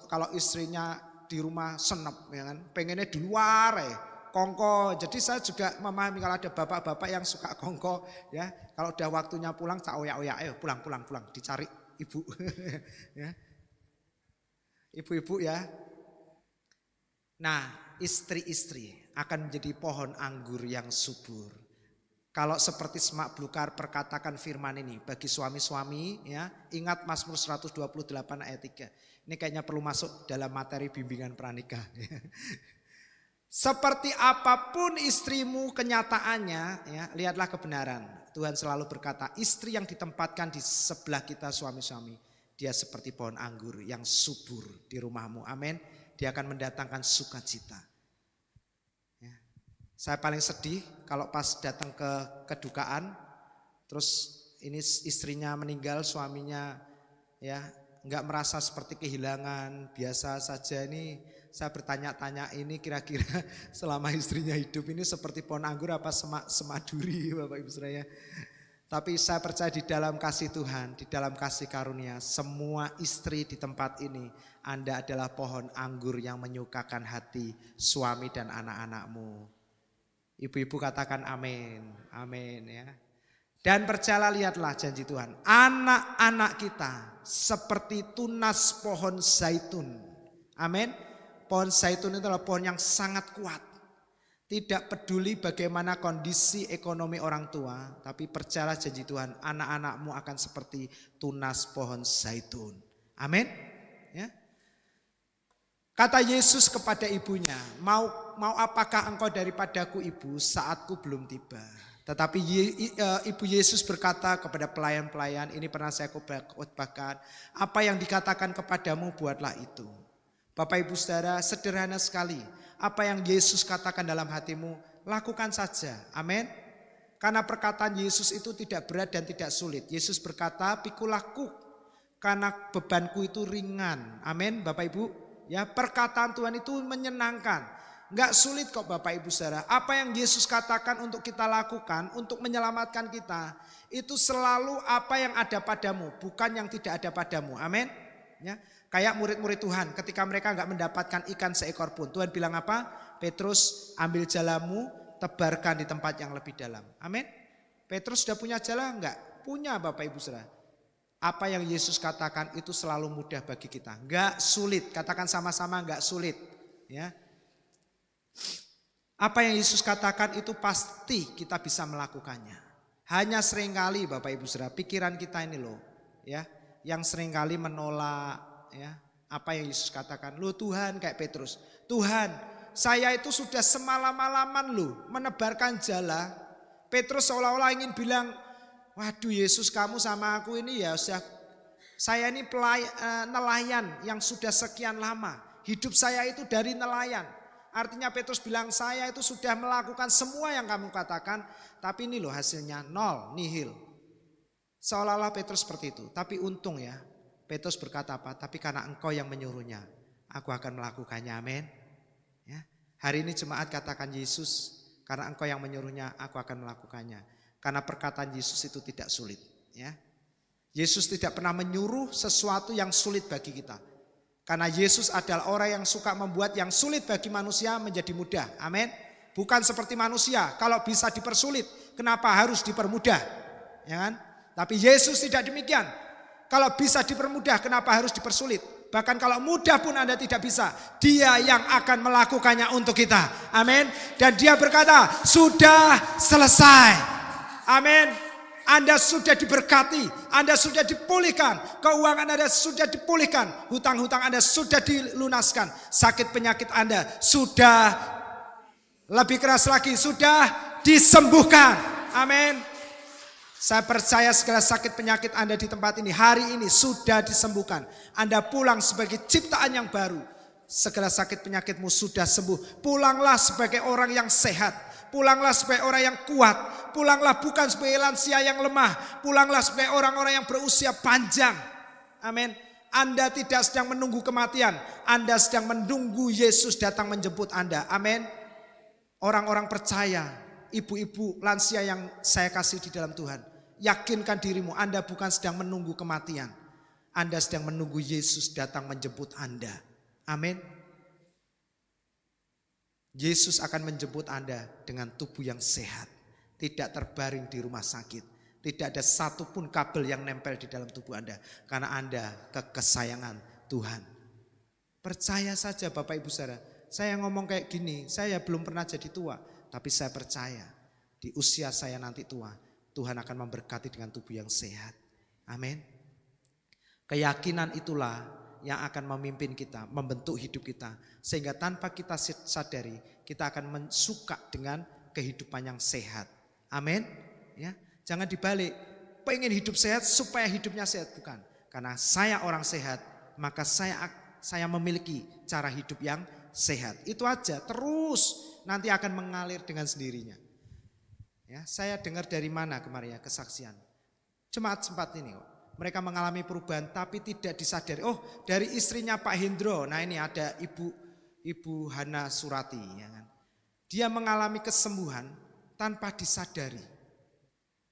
Kalau istrinya di rumah senep ya kan, pengennya di luar ya, kongko. Jadi saya juga memahami kalau ada bapak-bapak yang suka kongko ya, kalau udah waktunya pulang tak oyak-oyak, ayo pulang dicari ibu. Ya. Ibu-ibu ya. Nah, istri-istri akan menjadi pohon anggur yang subur. Kalau seperti semak belukar perkatakan firman ini bagi suami-suami ya, ingat Mazmur 128 ayat 3. Ini kayaknya perlu masuk dalam materi bimbingan pranikah. Seperti apapun istrimu kenyataannya, ya, lihatlah kebenaran. Tuhan selalu berkata, istri yang ditempatkan di sebelah kita suami-suami, dia seperti pohon anggur yang subur di rumahmu. Amin. Dia akan mendatangkan sukacita. Ya. Saya paling sedih kalau pas datang ke kedukaan, terus ini istrinya meninggal, suaminya ya enggak merasa seperti kehilangan, biasa saja. Ini saya bertanya-tanya, ini kira-kira selama istrinya hidup ini seperti pohon anggur apa semaduri Bapak Ibu Saudara. Tapi saya percaya di dalam kasih Tuhan, di dalam kasih karunia, semua istri di tempat ini, Anda adalah pohon anggur yang menyukakan hati suami dan anak-anakmu. Ibu-ibu katakan amin, amin ya. Dan percayalah, lihatlah janji Tuhan, anak-anak kita seperti tunas pohon zaitun. Amin. Pohon zaitun itu adalah pohon yang sangat kuat. Tidak peduli bagaimana kondisi ekonomi orang tua, tapi percayalah janji Tuhan, anak-anakmu akan seperti tunas pohon zaitun. Amin. Ya. Kata Yesus kepada ibunya, mau apakah engkau daripadaku ibu, saatku belum tiba. Tetapi Ibu Yesus berkata kepada pelayan-pelayan, ini pernah saya khotbahkan, apa yang dikatakan kepadamu buatlah itu. Bapak Ibu Saudara, sederhana sekali. Apa yang Yesus katakan dalam hatimu, lakukan saja. Amin. Karena perkataan Yesus itu tidak berat dan tidak sulit. Yesus berkata, pikulah-Ku, karena bebanku itu ringan. Amin, Bapak Ibu. Ya, perkataan Tuhan itu menyenangkan. Enggak sulit kok Bapak Ibu Saudara. Apa yang Yesus katakan untuk kita lakukan, untuk menyelamatkan kita, itu selalu apa yang ada padamu, bukan yang tidak ada padamu. Amin. Ya, kayak murid-murid Tuhan ketika mereka enggak mendapatkan ikan seekor pun. Tuhan bilang apa? Petrus, ambil jalamu, tebarkan di tempat yang lebih dalam. Amin. Petrus sudah punya jala enggak? Punya Bapak Ibu Saudara. Apa yang Yesus katakan itu selalu mudah bagi kita. Enggak sulit. Katakan sama-sama enggak sulit. Ya. Apa yang Yesus katakan itu pasti kita bisa melakukannya. Hanya seringkali Bapak Ibu Saudara, pikiran kita ini loh, ya, yang seringkali menolak, ya, apa yang Yesus katakan. Loh Tuhan, kayak Petrus, Tuhan, saya itu sudah semalam-malaman loh menebarkan jala. Petrus seolah-olah ingin bilang, waduh Yesus, kamu sama aku ini ya sudah, saya ini nelayan yang sudah sekian lama. Hidup saya itu dari nelayan. Artinya Petrus bilang, saya itu sudah melakukan semua yang kamu katakan, tapi ini loh hasilnya nol, nihil. Seolah-olah Petrus seperti itu. Tapi untung ya, Petrus berkata apa? Tapi karena engkau yang menyuruhnya, aku akan melakukannya. Amin. Ya. Hari ini jemaat katakan Yesus, karena engkau yang menyuruhnya, aku akan melakukannya. Karena perkataan Yesus itu tidak sulit. Ya. Yesus tidak pernah menyuruh sesuatu yang sulit bagi kita. Karena Yesus adalah orang yang suka membuat yang sulit bagi manusia menjadi mudah. Amin. Bukan seperti manusia. Kalau bisa dipersulit, kenapa harus dipermudah? Ya kan? Tapi Yesus tidak demikian. Kalau bisa dipermudah, kenapa harus dipersulit? Bahkan kalau mudah pun Anda tidak bisa. Dia yang akan melakukannya untuk kita. Amin. Dan dia berkata, sudah selesai. Amin. Anda sudah diberkati, Anda sudah dipulihkan, keuangan Anda sudah dipulihkan, hutang-hutang Anda sudah dilunaskan, sakit penyakit Anda sudah, lebih keras lagi, sudah disembuhkan. Amin. Saya percaya segala sakit penyakit Anda di tempat ini hari ini sudah disembuhkan. Anda pulang sebagai ciptaan yang baru. Segala sakit penyakitmu sudah sembuh. Pulanglah sebagai orang yang sehat. Pulanglah sebagai orang yang kuat. Pulanglah bukan sebagai lansia yang lemah. Pulanglah sebagai orang-orang yang berusia panjang. Amin. Anda tidak sedang menunggu kematian. Anda sedang menunggu Yesus datang menjemput Anda. Amin. Orang-orang percaya, ibu-ibu lansia yang saya kasih di dalam Tuhan. Yakinkan dirimu, Anda bukan sedang menunggu kematian. Anda sedang menunggu Yesus datang menjemput Anda. Amin. Yesus akan menjemput Anda dengan tubuh yang sehat. Tidak terbaring di rumah sakit. Tidak ada satupun kabel yang nempel di dalam tubuh Anda. Karena Anda kesayangan Tuhan. Percaya saja Bapak Ibu Saudara. Saya ngomong kayak gini, saya belum pernah jadi tua. Tapi saya percaya di usia saya nanti tua, Tuhan akan memberkati dengan tubuh yang sehat. Amin. Keyakinan itulah yang akan memimpin kita, membentuk hidup kita. Sehingga tanpa kita sadari, kita akan suka dengan kehidupan yang sehat. Amin. Ya, jangan dibalik. Pengen hidup sehat supaya hidupnya sehat, bukan. Karena saya orang sehat, maka saya memiliki cara hidup yang sehat. Itu aja. Terus nanti akan mengalir dengan sendirinya. Ya, saya dengar dari mana kemarin ya kesaksian. Jemaat sempat ini kok. Mereka mengalami perubahan tapi tidak disadari. Oh, dari istrinya Pak Hendro. Nah ini ada Ibu Hana Surati. Ya kan? Dia mengalami kesembuhan tanpa disadari.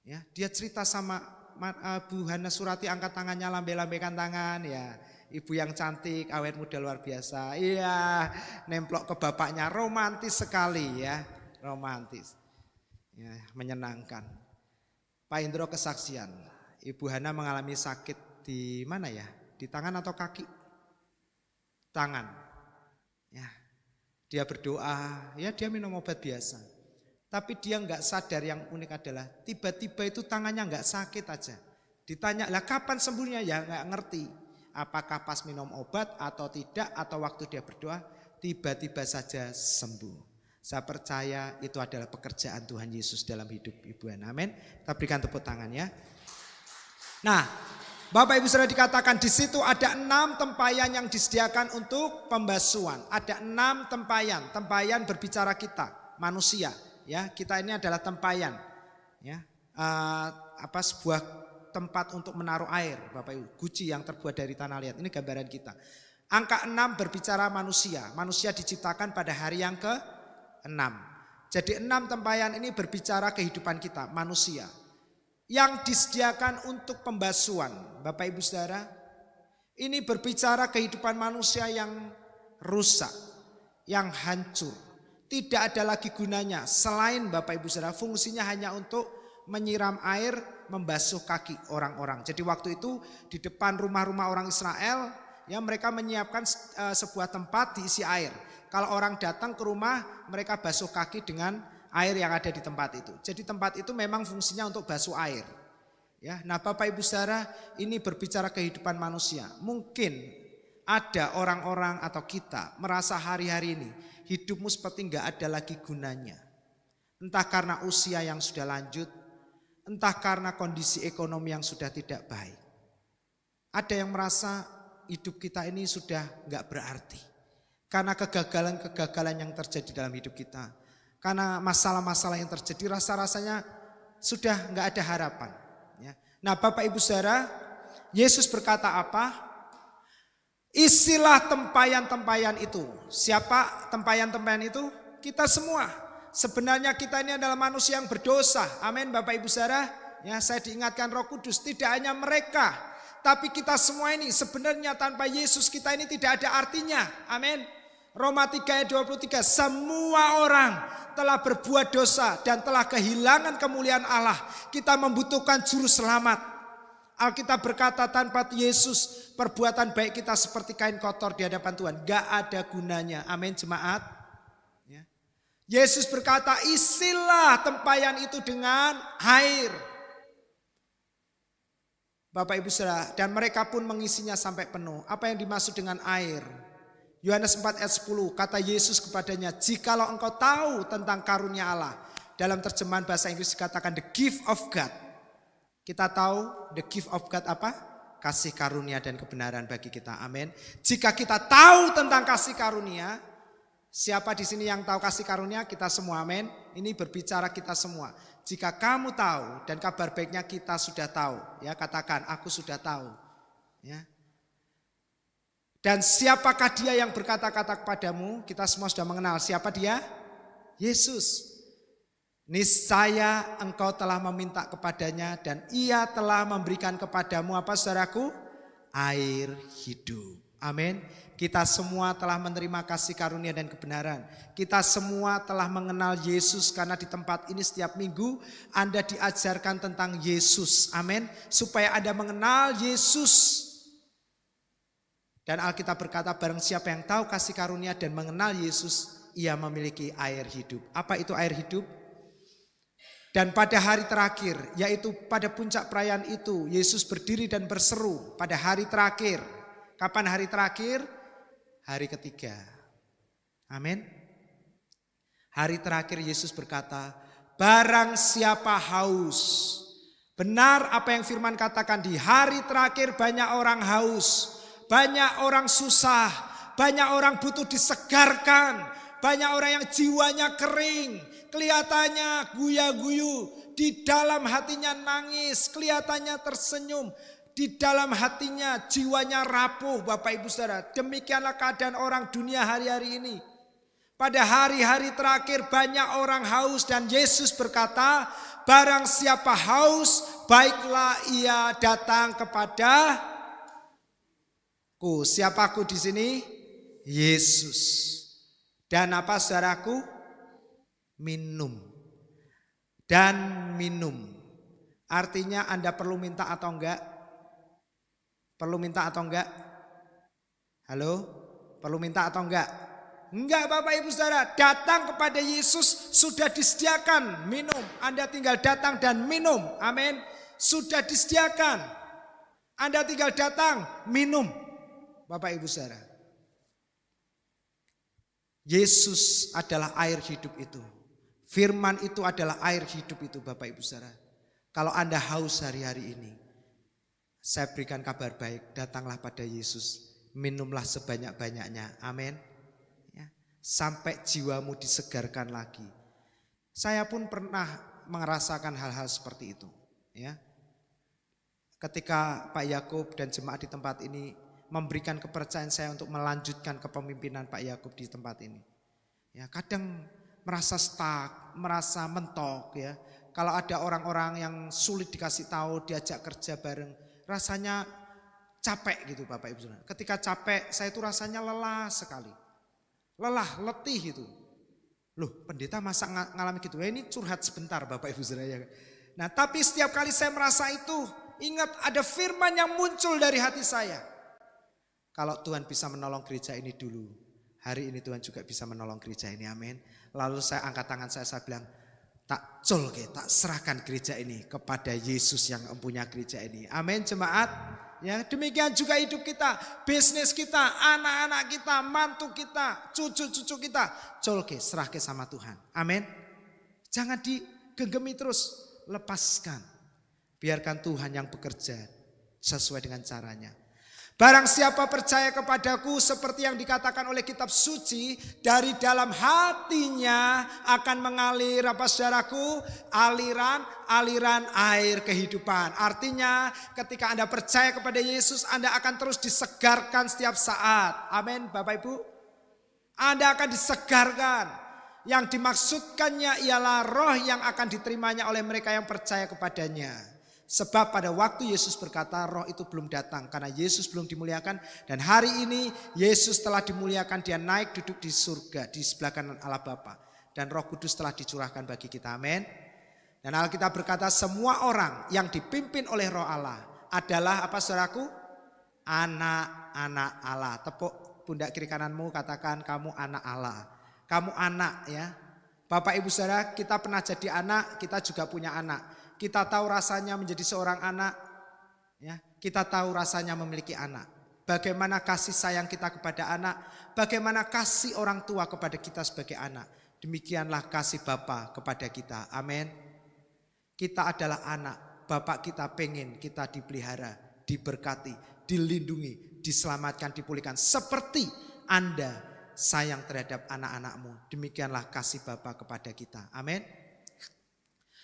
Ya, dia cerita sama Bu Hana Surati, angkat tangannya, lambe-lambekan tangan. Ya, ibu yang cantik, awet muda luar biasa. Iya, nemplok ke bapaknya, romantis sekali ya, romantis. Ya, menyenangkan. Pak Hendro kesaksian. Ibu Hana mengalami sakit di mana ya? Di tangan atau kaki? Tangan. Ya, dia berdoa, ya dia minum obat biasa. Tapi dia nggak sadar, yang unik adalah tiba-tiba itu tangannya nggak sakit aja. Ditanya, lah kapan sembuhnya? Ya nggak ngerti. Apakah pas minum obat atau tidak, atau waktu dia berdoa, tiba-tiba saja sembuh. Saya percaya itu adalah pekerjaan Tuhan Yesus dalam hidup Ibu Ana. Amin. Kita berikan tepuk tangan ya. Nah, Bapak Ibu Saudara, dikatakan di situ ada 6 tempayan yang disediakan untuk pembasuhan. Ada 6 tempayan. Tempayan berbicara kita, manusia. Ya, kita ini adalah tempayan. Ya, sebuah tempat untuk menaruh air, Bapak Ibu. Guci yang terbuat dari tanah liat. Ini gambaran kita. Angka 6 berbicara manusia. Manusia diciptakan pada hari yang ke-6. Jadi 6 tempayan ini berbicara kehidupan kita, manusia. Yang disediakan untuk pembasuhan, Bapak Ibu Saudara, ini berbicara kehidupan manusia yang rusak, yang hancur. Tidak ada lagi gunanya selain, Bapak Ibu Saudara, fungsinya hanya untuk menyiram air, membasuh kaki orang-orang. Jadi waktu itu di depan rumah-rumah orang Israel, ya mereka menyiapkan sebuah tempat diisi air. Kalau orang datang ke rumah, mereka basuh kaki dengan air yang ada di tempat itu. Jadi tempat itu memang fungsinya untuk basuh air. Ya, nah Bapak Ibu Saudara, ini berbicara kehidupan manusia. Mungkin ada orang-orang atau kita merasa hari-hari ini hidupmu seperti nggak ada lagi gunanya. Entah karena usia yang sudah lanjut, entah karena kondisi ekonomi yang sudah tidak baik. Ada yang merasa hidup kita ini sudah nggak berarti. Karena kegagalan-kegagalan yang terjadi dalam hidup kita. Karena masalah-masalah yang terjadi, rasa-rasanya sudah nggak ada harapan. Ya. Nah Bapak Ibu Saudara, Yesus berkata apa? Isilah tempayan-tempayan itu. Siapa tempayan-tempayan itu? Kita semua. Sebenarnya kita ini adalah manusia yang berdosa. Amin Bapak Ibu Saudara. Ya, saya diingatkan Roh Kudus, tidak hanya mereka, tapi kita semua ini sebenarnya tanpa Yesus kita ini tidak ada artinya. Amin. Roma 3 ayat 23, semua orang telah berbuat dosa dan telah kehilangan kemuliaan Allah. Kita membutuhkan juru selamat. Alkitab berkata tanpa Yesus perbuatan baik kita seperti kain kotor di hadapan Tuhan. Gak ada gunanya. Amin jemaat. Ya. Yesus berkata isilah tempayan itu dengan air. Bapak Ibu Saudara, dan mereka pun mengisinya sampai penuh. Apa yang dimaksud dengan air? Yohanes 4 ayat 10, kata Yesus kepadanya, jikalau engkau tahu tentang karunia Allah. Dalam terjemahan bahasa Inggris dikatakan the gift of God. Kita tahu the gift of God apa? Kasih karunia dan kebenaran bagi kita. Amin. Jika kita tahu tentang kasih karunia, siapa di sini yang tahu kasih karunia? Kita semua, amin. Ini berbicara kita semua. Jika kamu tahu, dan kabar baiknya kita sudah tahu. Ya, katakan aku sudah tahu. Ya. Dan siapakah dia yang berkata-kata kepadamu? Kita semua sudah mengenal. Siapa dia? Yesus. Niscaya engkau telah meminta kepadanya dan ia telah memberikan kepadamu apa saudaraku? Air hidup. Amin. Kita semua telah menerima kasih karunia dan kebenaran. Kita semua telah mengenal Yesus karena di tempat ini setiap minggu Anda diajarkan tentang Yesus. Amin. Supaya Anda mengenal Yesus. Dan Alkitab berkata barang siapa yang tahu kasih karunia dan mengenal Yesus, ia memiliki air hidup. Apa itu air hidup? Dan pada hari terakhir, yaitu pada puncak perayaan itu, Yesus berdiri dan berseru pada hari terakhir. Kapan hari terakhir? Hari ketiga. Amin. Hari terakhir Yesus berkata, barang siapa haus. Benar apa yang firman katakan, di hari terakhir banyak orang haus. Banyak orang susah, banyak orang butuh disegarkan, banyak orang yang jiwanya kering, kelihatannya guya-guyu, di dalam hatinya nangis, kelihatannya tersenyum, di dalam hatinya jiwanya rapuh. Bapak Ibu Saudara, demikianlah keadaan orang dunia hari-hari ini. Pada hari-hari terakhir banyak orang haus dan Yesus berkata, barang siapa haus, baiklah ia datang kepada siapa aku di sini? Yesus. Dan apa saudaraku? Minum. Dan minum. Artinya Anda perlu minta atau enggak? Perlu minta atau enggak? Halo? Perlu minta atau enggak? Enggak Bapak Ibu Saudara, datang kepada Yesus sudah disediakan minum. Anda tinggal datang dan minum. Amin. Sudah disediakan. Anda tinggal datang, minum. Bapak Ibu Saudara. Yesus adalah air hidup itu. Firman itu adalah air hidup itu Bapak Ibu Saudara. Kalau Anda haus hari-hari ini, saya berikan kabar baik, datanglah pada Yesus. Minumlah sebanyak-banyaknya. Amin. Sampai jiwamu disegarkan lagi. Saya pun pernah merasakan hal-hal seperti itu. Ya, ketika Pak Yakub dan jemaat di tempat ini memberikan kepercayaan saya untuk melanjutkan kepemimpinan Pak Yakub di tempat ini. Ya, kadang merasa stuck, merasa mentok. Ya, kalau ada orang-orang yang sulit dikasih tahu, diajak kerja bareng, rasanya capek gitu Bapak Ibu Saudara. Ketika capek, saya itu rasanya lelah sekali. Lelah, letih itu. Loh, pendeta masa ngalami gitu? Ya, ini curhat sebentar Bapak Ibu Saudara. Nah, tapi setiap kali saya merasa itu, ingat ada firman yang muncul dari hati saya. Kalau Tuhan bisa menolong gereja ini dulu, hari ini Tuhan juga bisa menolong gereja ini, amin. Lalu saya angkat tangan saya bilang, tak colke, tak serahkan gereja ini kepada Yesus yang mempunyai gereja ini. Amin jemaat. Ya, demikian juga hidup kita, bisnis kita, anak-anak kita, mantu kita, cucu-cucu kita. Colke, serahke sama Tuhan. Amin. Jangan digenggami terus, lepaskan. Biarkan Tuhan yang bekerja sesuai dengan caranya. Barang siapa percaya kepadaku seperti yang dikatakan oleh kitab suci, dari dalam hatinya akan mengalir apa saudaraku? Aliran air kehidupan. Artinya ketika Anda percaya kepada Yesus, Anda akan terus disegarkan setiap saat. Amin Bapak Ibu. Anda akan disegarkan. Yang dimaksudkannya ialah roh yang akan diterimanya oleh mereka yang percaya kepadanya. Sebab pada waktu Yesus berkata roh itu belum datang karena Yesus belum dimuliakan. Dan hari ini Yesus telah dimuliakan, dia naik duduk di surga di sebelah kanan Allah Bapa. Dan Roh Kudus telah dicurahkan bagi kita, amin. Dan Alkitab berkata semua orang yang dipimpin oleh Roh Allah adalah apa saudaraku? Anak-anak Allah. Tepuk pundak kiri kananmu, katakan kamu anak Allah. Kamu anak ya. Bapak Ibu Saudara, kita pernah jadi anak, kita juga punya anak. Kita tahu rasanya menjadi seorang anak, ya. Kita tahu rasanya memiliki anak. Bagaimana kasih sayang kita kepada anak, bagaimana kasih orang tua kepada kita sebagai anak. Demikianlah kasih Bapa kepada kita. Amin. Kita adalah anak. Bapak kita pengen kita dipelihara, diberkati, dilindungi, diselamatkan, dipulihkan. Seperti Anda sayang terhadap anak-anakmu. Demikianlah kasih Bapa kepada kita. Amin.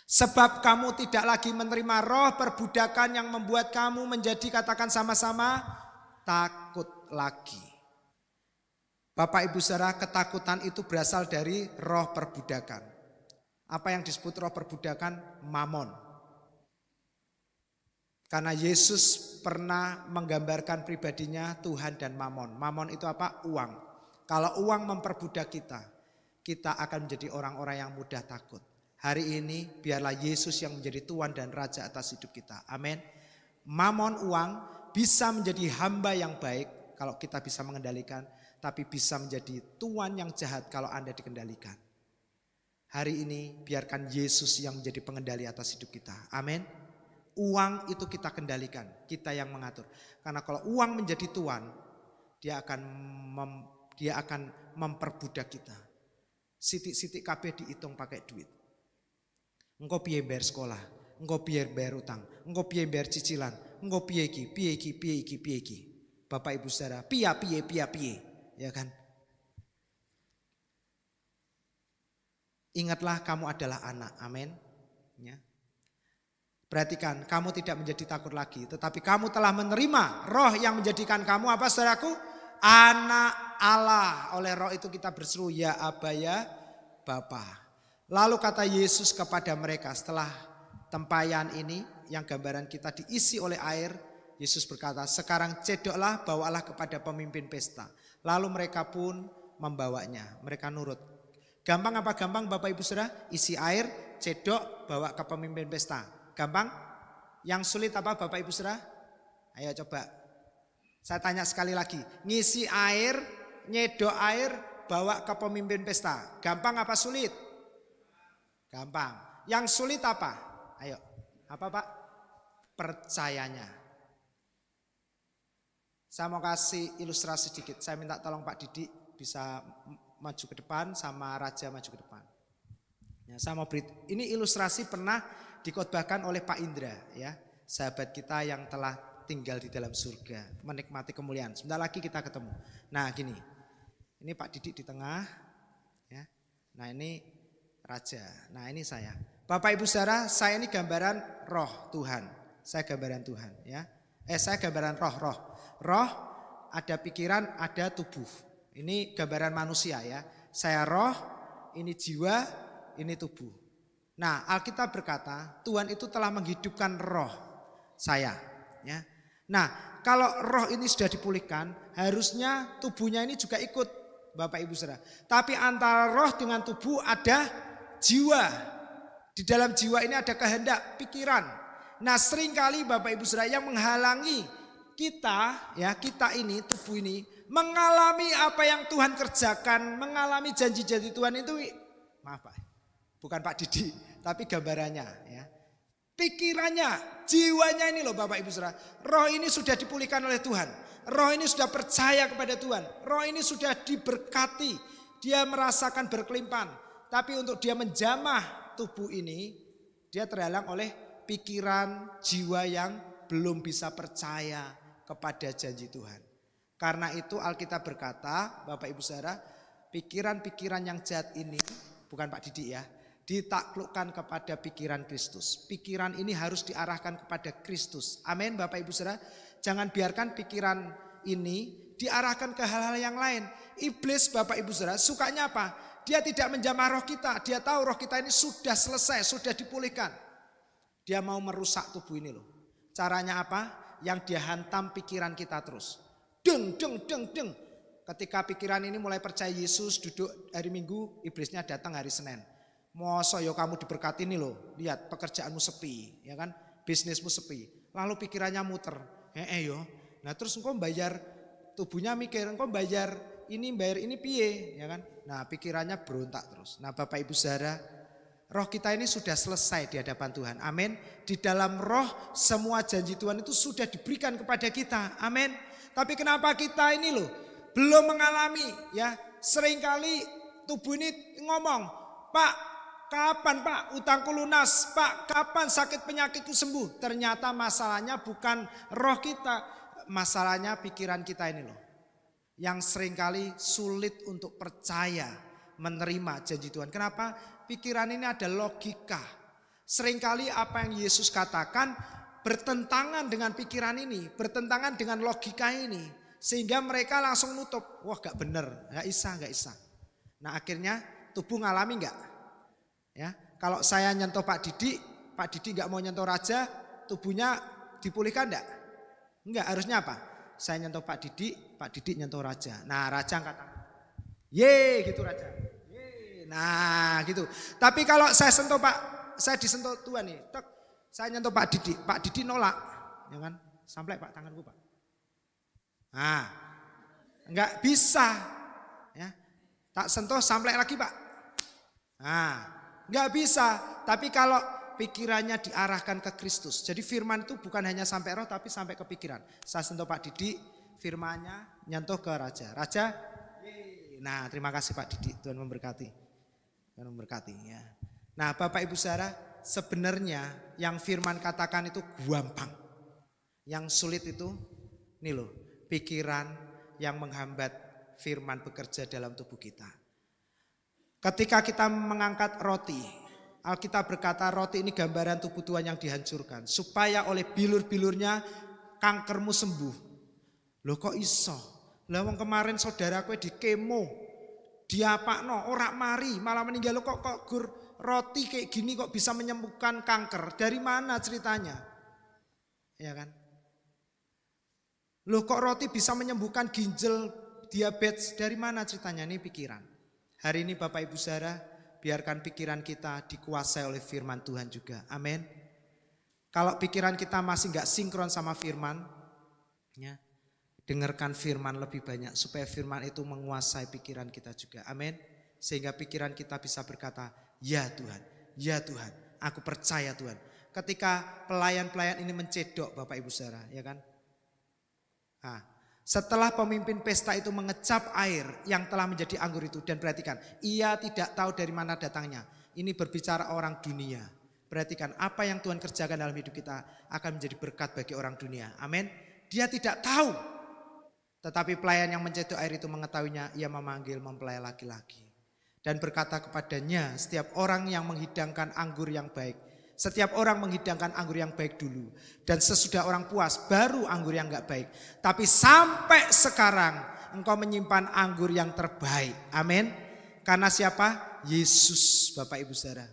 Sebab kamu tidak lagi menerima roh perbudakan yang membuat kamu menjadi, katakan sama-sama, takut lagi. Bapak Ibu Saudara, ketakutan itu berasal dari roh perbudakan. Apa yang disebut roh perbudakan? Mamon. Karena Yesus pernah menggambarkan pribadinya Tuhan dan mamon. Mamon itu apa? Uang. Kalau uang memperbudak kita, kita akan menjadi orang-orang yang mudah takut. Hari ini biarlah Yesus yang menjadi Tuhan dan Raja atas hidup kita. Amin. Mamon uang bisa menjadi hamba yang baik kalau kita bisa mengendalikan. Tapi bisa menjadi tuan yang jahat kalau Anda dikendalikan. Hari ini biarkan Yesus yang menjadi pengendali atas hidup kita. Amin. Uang itu kita kendalikan, kita yang mengatur. Karena kalau uang menjadi tuan, dia akan memperbudak kita. Sitik-sitik kabeh dihitung pakai duit. Engkau piye bayar sekolah, engkau piye bayar utang, engkau piye bayar cicilan, engkau piye iki. Bapak Ibu Saudara, piye, ya kan? Ingatlah kamu adalah anak, amin. Ya. Perhatikan, kamu tidak menjadi takut lagi, tetapi kamu telah menerima roh yang menjadikan kamu apa saudaraku? Anak Allah. Oleh roh itu kita berseru ya Aba ya Bapa. Lalu kata Yesus kepada mereka setelah tempayan ini yang gambaran kita diisi oleh air. Yesus berkata, sekarang cedoklah, bawalah kepada pemimpin pesta. Lalu mereka pun membawanya, mereka nurut. Gampang apa gampang Bapak Ibu Saudara? Isi air, cedok, bawa ke pemimpin pesta. Gampang? Yang sulit apa Bapak Ibu Saudara? Ayo coba. Saya tanya sekali lagi. Ngisi air, nyedok air, bawa ke pemimpin pesta. Gampang apa sulit? Gampang. Yang sulit apa? Ayo, apa Pak? Percayanya. Saya mau kasih ilustrasi sedikit. Saya minta tolong Pak Didi bisa maju ke depan sama Raja maju ke depan. Ya, saya mau beri, ini ilustrasi pernah dikhotbahkan oleh Pak Indra, ya, sahabat kita yang telah tinggal di dalam surga, menikmati kemuliaan. Sebentar lagi kita ketemu. Nah gini, ini Pak Didi di tengah, ya. Nah ini Raja, nah ini saya. Bapak Ibu Saudara, saya ini gambaran roh Tuhan. Saya gambaran Tuhan, ya. Saya gambaran roh. Roh ada pikiran, ada tubuh. Ini gambaran manusia, ya. Saya roh, ini jiwa, ini tubuh. Nah, Alkitab berkata, Tuhan itu telah menghidupkan roh saya, ya. Nah, kalau roh ini sudah dipulihkan, harusnya tubuhnya ini juga ikut, Bapak Ibu Saudara. Tapi antara roh dengan tubuh ada jiwa. Di dalam jiwa ini ada kehendak, pikiran. Nah, seringkali Bapak Ibu Saudara yang menghalangi kita, ya, kita ini, tubuh ini mengalami apa yang Tuhan kerjakan, mengalami janji-janji Tuhan itu, maaf Pak, bukan Pak Didi, tapi gambarannya, ya. Pikirannya, jiwanya ini loh Bapak Ibu Saudara. Roh ini sudah dipulihkan oleh Tuhan. Roh ini sudah percaya kepada Tuhan. Roh ini sudah diberkati. Dia merasakan berkelimpahan. Tapi untuk dia menjamah tubuh ini, dia terhalang oleh pikiran jiwa yang belum bisa percaya kepada janji Tuhan. Karena itu Alkitab berkata, Bapak Ibu Saudara, pikiran-pikiran yang jahat ini, bukan Pak Didi ya, ditaklukkan kepada pikiran Kristus. Pikiran ini harus diarahkan kepada Kristus. Amin Bapak Ibu Saudara. Jangan biarkan pikiran ini diarahkan ke hal-hal yang lain. Iblis Bapak Ibu Saudara sukanya apa? Dia tidak menjamah roh kita. Dia tahu roh kita ini sudah selesai, sudah dipulihkan. Dia mau merusak tubuh ini loh. Caranya apa? Yang dia hantam pikiran kita terus. Deng. Ketika pikiran ini mulai percaya Yesus, duduk hari Minggu, iblisnya datang hari Senin. Masa ya kamu diberkati ini loh, lihat pekerjaanmu sepi, ya kan, bisnismu sepi, lalu pikirannya muter, yo. Nah terus engkau bayar, tubuhnya mikir, engkau bayar ini piye, ya kan. Nah pikirannya berontak terus. Nah Bapak Ibu Saudara, roh kita ini sudah selesai di hadapan Tuhan, amin. Di dalam roh semua janji Tuhan itu sudah diberikan kepada kita, amin. Tapi kenapa kita ini loh belum mengalami, ya, seringkali tubuh ini ngomong, Pak, kapan Pak utangku lunas? Pak, kapan sakit penyakitku sembuh? Ternyata masalahnya bukan roh kita. Masalahnya pikiran kita ini loh. Yang seringkali sulit untuk percaya menerima janji Tuhan. Kenapa? Pikiran ini ada logika. Seringkali apa yang Yesus katakan bertentangan dengan pikiran ini. Bertentangan dengan logika ini. Sehingga mereka langsung nutup. Wah gak bener, gak bisa. Nah akhirnya tubuh ngalami gak? Ya, kalau saya nyentuh Pak Didi nggak mau nyentuh Raja, tubuhnya dipulihkan enggak? Enggak, harusnya apa? Saya nyentuh Pak Didi nyentuh Raja. Nah, Raja angkat tangan. Ye, gitu Raja. Ye. Nah, gitu. Tapi kalau saya disentuh Tuhan nih, saya nyentuh Pak Didi nolak. Ya kan? Sampai Pak tanganku, Pak. Nah, enggak bisa. Ya. Tak sentuh sampai lagi, Pak. Nah, nggak bisa, tapi kalau pikirannya diarahkan ke Kristus. Jadi firman itu bukan hanya sampai roh tapi sampai ke pikiran. Saya sentuh Pak Didi, firmannya nyentuh ke Raja. Raja, nah terima kasih Pak Didi, Tuhan memberkati. Tuhan memberkati ya. Nah Bapak Ibu Saudara, sebenarnya yang firman katakan itu gampang. Yang sulit itu, nih loh, pikiran yang menghambat firman bekerja dalam tubuh kita. Ketika kita mengangkat roti, Alkitab berkata roti ini gambaran tubuh Tuhan yang dihancurkan. Supaya oleh bilur-bilurnya kankermu sembuh. Loh kok iso? Lah wong kemarin saudaraku di kemo, diapakno, ora mari, malah meninggal. Loh kok gur roti kayak gini kok bisa menyembuhkan kanker? Dari mana ceritanya? Ya kan? Loh kok roti bisa menyembuhkan ginjal, diabetes? Dari mana ceritanya? Ini pikiran. Hari ini Bapak Ibu Saudara, biarkan pikiran kita dikuasai oleh firman Tuhan juga. Amin. Kalau pikiran kita masih gak sinkron sama firman, ya, dengarkan firman lebih banyak supaya firman itu menguasai pikiran kita juga. Amin. Sehingga pikiran kita bisa berkata, ya Tuhan, aku percaya Tuhan. Ketika pelayan-pelayan ini mencedok Bapak Ibu Saudara, ya kan? Nah, setelah pemimpin pesta itu mengecap air yang telah menjadi anggur itu, dan perhatikan, ia tidak tahu dari mana datangnya. Ini berbicara orang dunia. Perhatikan apa yang Tuhan kerjakan dalam hidup kita akan menjadi berkat bagi orang dunia. Amin. Dia tidak tahu. Tetapi pelayan yang mencedok air itu mengetahuinya, ia memanggil mempelai laki-laki. Dan berkata kepadanya, setiap orang yang menghidangkan anggur yang baik. Setiap orang menghidangkan anggur yang baik dulu. Dan sesudah orang puas, baru anggur yang gak baik. Tapi sampai sekarang engkau menyimpan anggur yang terbaik. Amin. Karena siapa? Yesus, Bapak Ibu Saudara.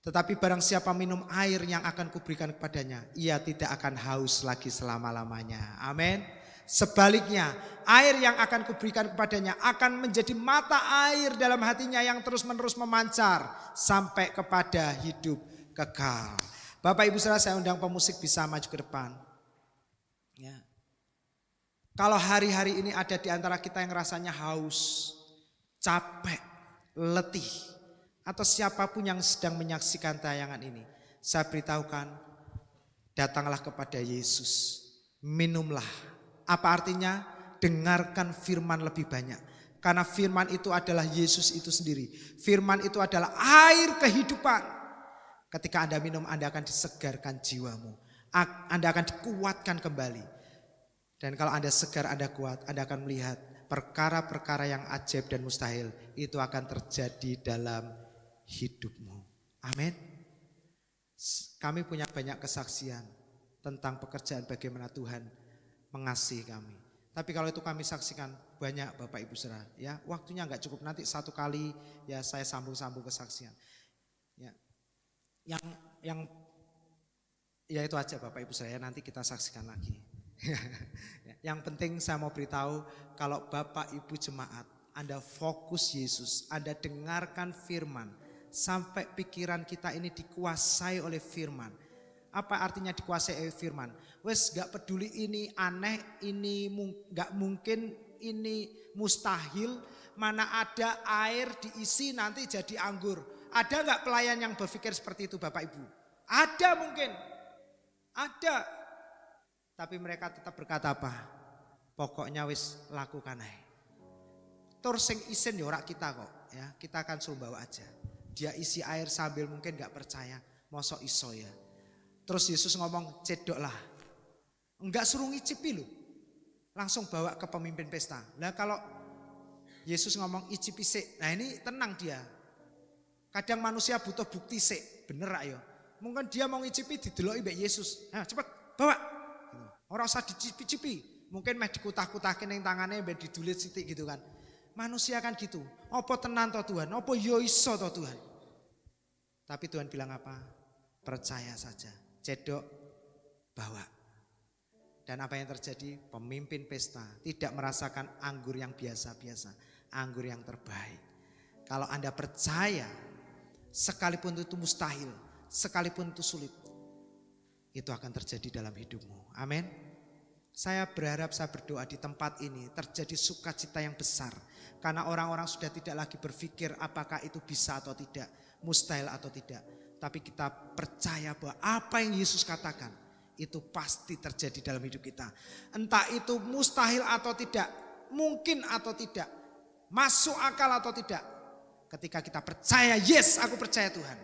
Tetapi barang siapa minum air yang akan kuberikan kepadanya, ia tidak akan haus lagi selama-lamanya. Amin. Sebaliknya, air yang akan kuberikan kepadanya akan menjadi mata air dalam hatinya yang terus-menerus memancar sampai kepada hidup kekal. Bapak Ibu Saudara, saya undang pemusik bisa maju ke depan. Ya. Kalau hari-hari ini ada di antara kita yang rasanya haus, capek, letih, atau siapapun yang sedang menyaksikan tayangan ini, saya beritahukan, datanglah kepada Yesus, minumlah. Apa artinya? Dengarkan firman lebih banyak. Karena firman itu adalah Yesus itu sendiri. Firman itu adalah air kehidupan. Ketika Anda minum, Anda akan disegarkan jiwamu. Anda akan dikuatkan kembali. Dan kalau Anda segar, Anda kuat, Anda akan melihat perkara-perkara yang ajaib dan mustahil itu akan terjadi dalam hidupmu. Amin. Kami punya banyak kesaksian tentang pekerjaan bagaimana Tuhan mengasihi kami. Tapi kalau itu kami saksikan banyak Bapak Ibu Saudara, ya waktunya nggak cukup, nanti satu kali ya saya sambung-sambung kesaksian. Ya, yang ya itu aja Bapak Ibu Saudara, nanti kita saksikan lagi. Yang penting saya mau beritahu, kalau Bapak Ibu jemaat, Anda fokus Yesus, Anda dengarkan firman, sampai pikiran kita ini dikuasai oleh firman. Apa artinya dikuasai oleh firman? Wes gak peduli ini aneh, ini gak mungkin, ini mustahil. Mana ada air diisi nanti jadi anggur. Ada gak pelayan yang berpikir seperti itu Bapak Ibu? Ada mungkin. Ada. Tapi mereka tetap berkata apa? Pokoknya wis lakukan aja. Tur sing isin ya ora kita kok. Ya, kita akan suruh bawa aja. Dia isi air sambil mungkin gak percaya. Mosok iso ya. Terus Yesus ngomong cedoklah. Enggak suruh ngicipi loh. Langsung bawa ke pemimpin pesta. Nah kalau Yesus ngomong icipi sik. Nah ini tenang dia. Kadang manusia butuh bukti sik. Bener ayo. Mungkin dia mau ngicipi dideloki mbek Yesus. Nah cepet bawa. Orang usah dicipi-cipi. Mungkin meh dikutah-kutahin yang tangannya mbek didulit sitik gitu kan. Manusia kan gitu. Apa tenan toh Tuhan? Apa yo iso toh Tuhan? Tapi Tuhan bilang apa? Percaya saja. Cedok, bawa. Dan apa yang terjadi? Pemimpin pesta tidak merasakan anggur yang biasa-biasa. Anggur yang terbaik. Kalau Anda percaya, sekalipun itu mustahil, sekalipun itu sulit, itu akan terjadi dalam hidupmu. Amin. Saya berharap, saya berdoa di tempat ini terjadi sukacita yang besar. Karena orang-orang sudah tidak lagi berpikir apakah itu bisa atau tidak, mustahil atau tidak. Tapi kita percaya bahwa apa yang Yesus katakan itu pasti terjadi dalam hidup kita. Entah itu mustahil atau tidak, mungkin atau tidak, masuk akal atau tidak. Ketika kita percaya, yes aku percaya Tuhan,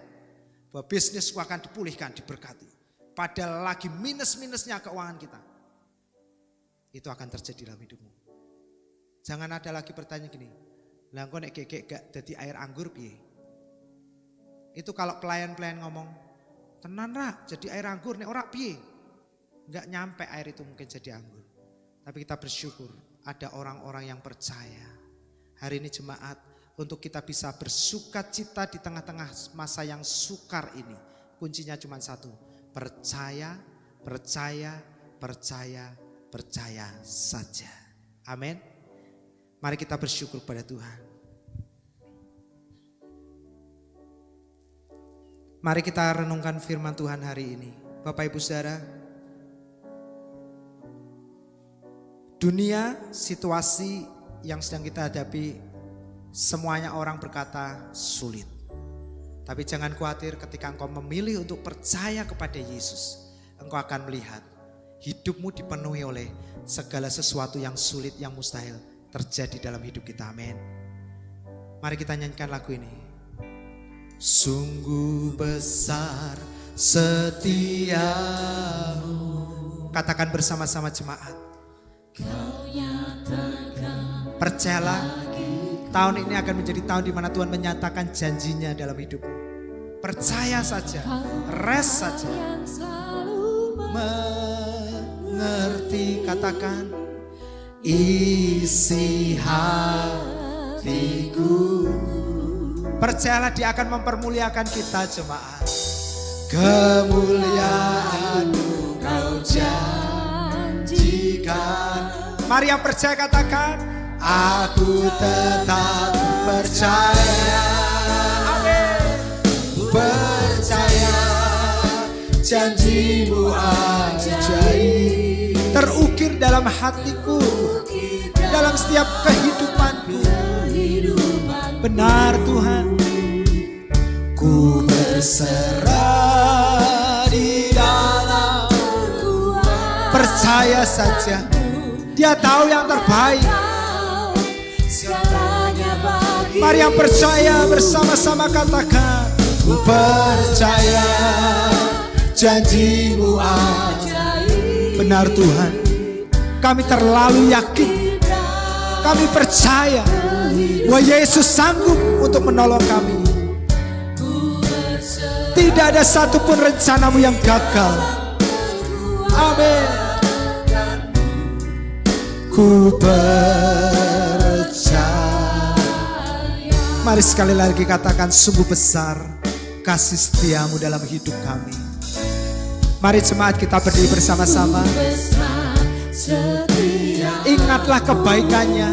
bahwa bisnisku akan dipulihkan, diberkati. Padahal lagi minus-minusnya keuangan kita. Itu akan terjadi dalam hidupmu. Jangan ada lagi pertanyaan gini, lah kok nek gegek gak dadi air anggur piye? Itu kalau pelayan-pelayan ngomong, tenan ra jadi air anggur nek ora piye? Enggak nyampe air itu mungkin jadi anggur. Tapi kita bersyukur ada orang-orang yang percaya. Hari ini jemaat, untuk kita bisa bersukacita di tengah-tengah masa yang sukar ini, kuncinya cuma satu, percaya, percaya, percaya, percaya saja. Amin. Mari kita bersyukur pada Tuhan. Mari kita renungkan firman Tuhan hari ini. Bapak Ibu Saudara, Dunia, situasi yang sedang kita hadapi, semuanya orang berkata sulit. Tapi jangan khawatir, ketika engkau memilih untuk percaya kepada Yesus, engkau akan melihat hidupmu dipenuhi oleh segala sesuatu yang sulit, yang mustahil terjadi dalam hidup kita. Amin. Mari kita nyanyikan lagu ini. Sungguh besar setiamu. Katakan bersama-sama jemaat. Percayalah, tahun ini akan menjadi tahun di mana Tuhan menyatakan janjinya dalam hidupmu. Percaya saja, rest saja. Mengerti, katakan, isi hatiku. Percayalah, Dia akan mempermuliakan kita jemaat. Kemuliaan-Mu Kau janjikan. Mari yang percaya katakan, aku tetap percaya. Amin. Percaya janji-Mu ajaib, terukir dalam hatiku, dalam setiap kehidupanku. Benar Tuhan, ku berserah di dalam. Percaya saja, Dia tahu yang terbaik. Mari yang percaya bersama-sama katakan, ku percaya janji-Mu ajaib. Benar Tuhan, kami terlalu yakin, kami percaya bahwa Yesus sanggup untuk menolong kami. Tidak ada satupun rencana-Mu yang gagal. Amin. Ku percaya. Mari sekali lagi katakan, sungguh besar kasih setia-Mu dalam hidup kami. Mari jemaat kita berdiri bersama-sama. Ingatlah kebaikannya,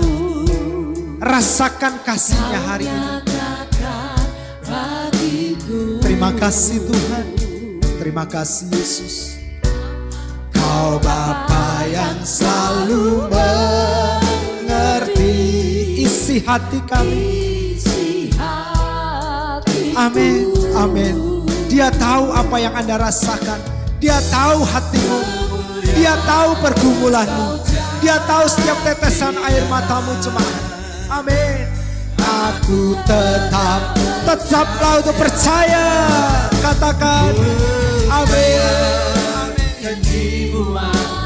rasakan kasih-Nya hari ini. Terima kasih Tuhan, terima kasih Yesus. Kau Bapa yang selalu mengerti isi hati kami. Amin, amin. Dia tahu apa yang Anda rasakan. Dia tahu hatimu. Dia tahu pergumulanmu. Dia tahu setiap tetesan air matamu jemaat. Amin. Aku tetaplah untuk percaya. Katakan amin.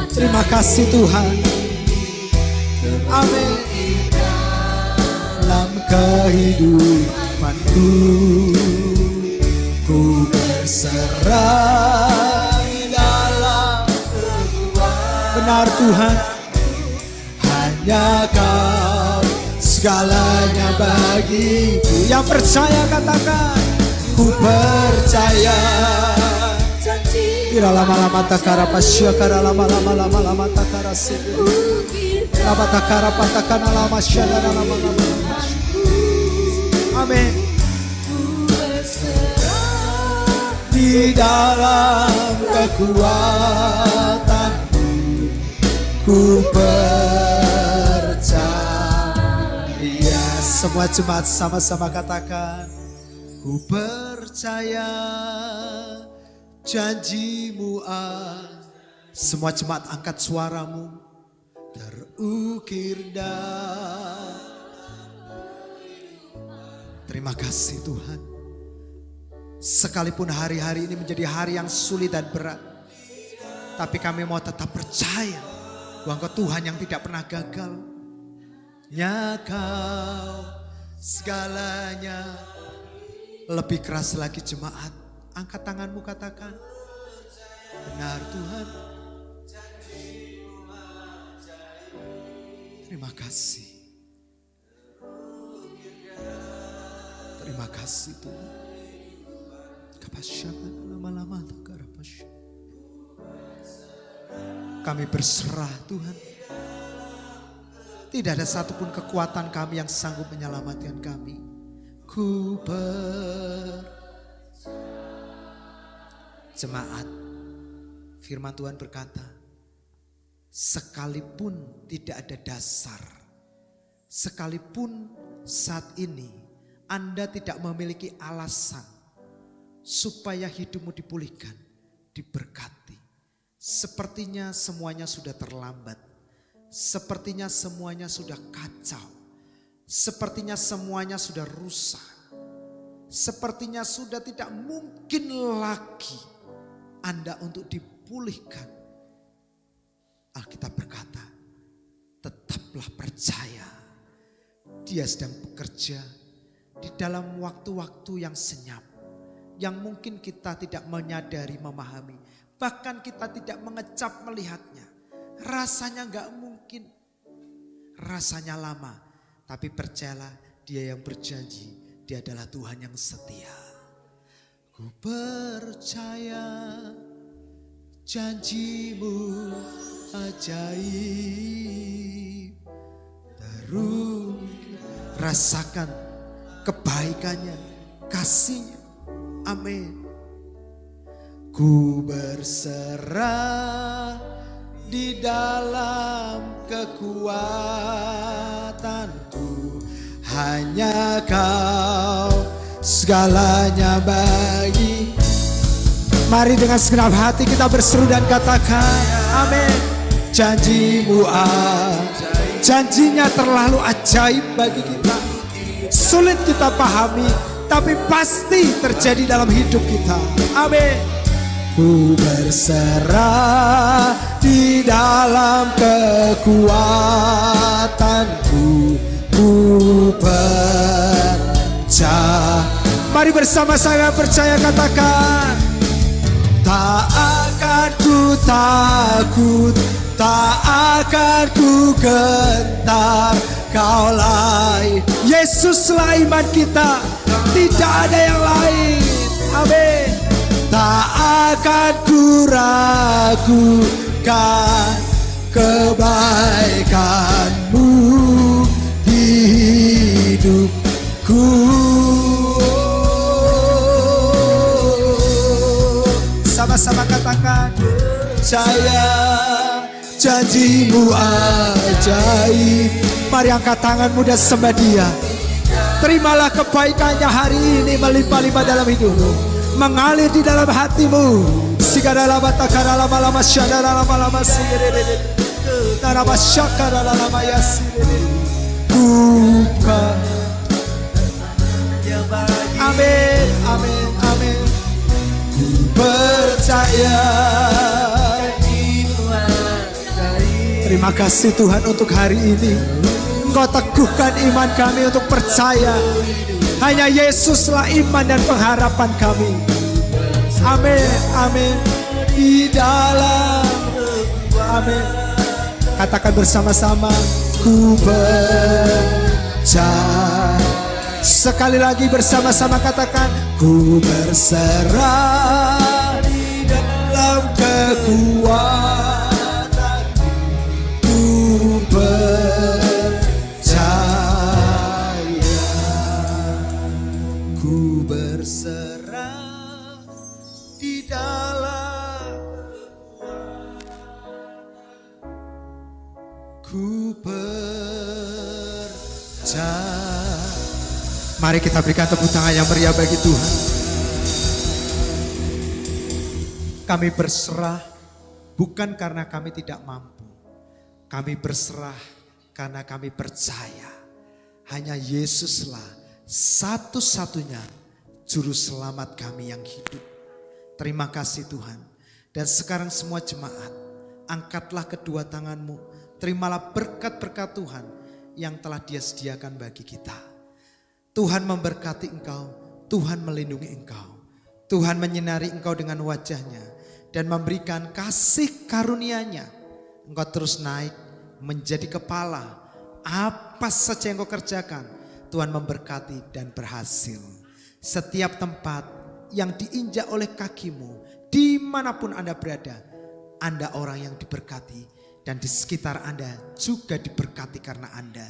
Terima kasih Tuhan. Amin. Dalam kehidupanku, ku berserah di dalam. Benar Tuhan, hanya Kau segalanya bagiku. Yang percaya katakan, ku percaya. Kira lama-lama takara pasya, kara lama-lama takara sebu. Lama takara patakana lama syada lama-lama. Amin. Di dalam kekuatanmu, ku percaya. Semua jemaat sama-sama katakan, ku percaya janji-Mu. Semua jemaat angkat suaramu, terukir dan. Terima kasih Tuhan. Sekalipun hari-hari ini menjadi hari yang sulit dan berat, tapi kami mau tetap percaya bahwa Engkau Tuhan yang tidak pernah gagal. Ya Kau segalanya. Lebih keras lagi jemaat, angkat tanganmu katakan, benar Tuhan. Terima kasih. Terima kasih Tuhan. Kami berserah Tuhan. Tidak ada satupun kekuatan kami yang sanggup menyelamatkan kami. Jemaat, firman Tuhan berkata, sekalipun tidak ada dasar, sekalipun saat ini Anda tidak memiliki alasan supaya hidupmu dipulihkan, diberkati. Sepertinya semuanya sudah terlambat, sepertinya semuanya sudah kacau, sepertinya semuanya sudah rusak, sepertinya sudah tidak mungkin lagi Anda untuk dipulihkan. Alkitab berkata, tetaplah percaya. Dia sedang bekerja di dalam waktu-waktu yang senyap, yang mungkin kita tidak menyadari, memahami, bahkan kita tidak mengecap melihatnya. Rasanya gak mungkin, rasanya lama, tapi percayalah, Dia yang berjanji, Dia adalah Tuhan yang setia. Ku percaya janjimu ajaib, terus rasakan kebaikannya, kasihnya. Amin. Ku berserah di dalam kekuatanku, hanya Kau segalanya bagi. Mari dengan segenap hati kita berseru dan katakan amin. Janjimu ajaib, janjinya terlalu ajaib bagi kita. Sulit kita pahami, tapi pasti terjadi dalam hidup kita. Amin. Ku berserah di dalam kekuatanku, ku percaya. Mari bersama saya percaya, katakan. Tak akan ku takut, tak akan ku gentar. Kaulah Yesuslah iman kita, tidak ada yang lain. Amin. Tak akan ku ragukan kebaikan-Mu di hidupku. Sama-sama katakan, saya janji-Mu ajaib. Mari angkat tanganmu dan sembah Dia. Terimalah kebaikannya hari ini melimpah-limpah dalam hidupmu, mengalir di dalam hatimu. Sigara lama takara lama lama syadara lama lama sigere narama syakara lama yasire. Buka. Amin, amin, amin. Percaya. Terima kasih Tuhan untuk hari ini. Engkau teguhkan iman kami untuk percaya. Hanya Yesuslah iman dan pengharapan kami. Amin, amin. Di dalam, amin. Katakan bersama-sama, ku percaya. Sekali lagi bersama-sama katakan, ku berserah di dalam kekuatan, ku percaya, ku berserah di dalam, ku percaya. Mari kita berikan tepuk tangan yang meriah bagi Tuhan. Kami berserah bukan karena kami tidak mampu. Kami berserah karena kami percaya. Hanya Yesuslah satu-satunya juru selamat kami yang hidup. Terima kasih Tuhan. Dan sekarang semua jemaat, angkatlah kedua tanganmu. Terimalah berkat-berkat Tuhan yang telah Dia sediakan bagi kita. Tuhan memberkati engkau, Tuhan melindungi engkau, Tuhan menyinari engkau dengan wajahnya dan memberikan kasih karunia-Nya. Engkau terus naik menjadi kepala. Apa saja yang kau kerjakan, Tuhan memberkati dan berhasil. Setiap tempat yang diinjak oleh kakimu, dimanapun Anda berada, Anda orang yang diberkati. Dan di sekitar Anda juga diberkati karena Anda.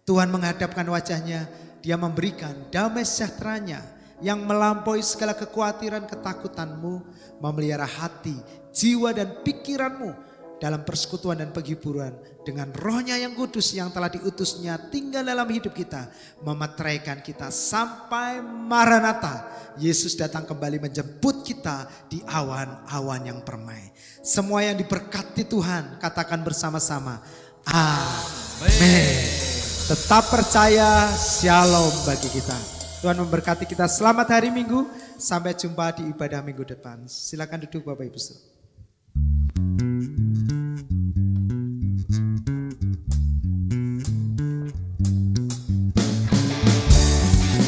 Tuhan menghadapkan wajahnya, Dia memberikan damai sejahtera-Nya yang melampaui segala kekhawatiran, ketakutanmu, memelihara hati, jiwa dan pikiranmu dalam persekutuan dan penghiburan dengan Roh-Nya yang kudus yang telah diutusnya tinggal dalam hidup kita, memeteraikan kita sampai Maranatha. Yesus datang kembali menjemput kita di awan-awan yang permai. Semua yang diberkati Tuhan, katakan bersama-sama, amin. Tetap percaya, shalom bagi kita. Tuhan memberkati kita. Selamat hari Minggu. Sampai jumpa di ibadah minggu depan. Silakan duduk Bapak Ibu.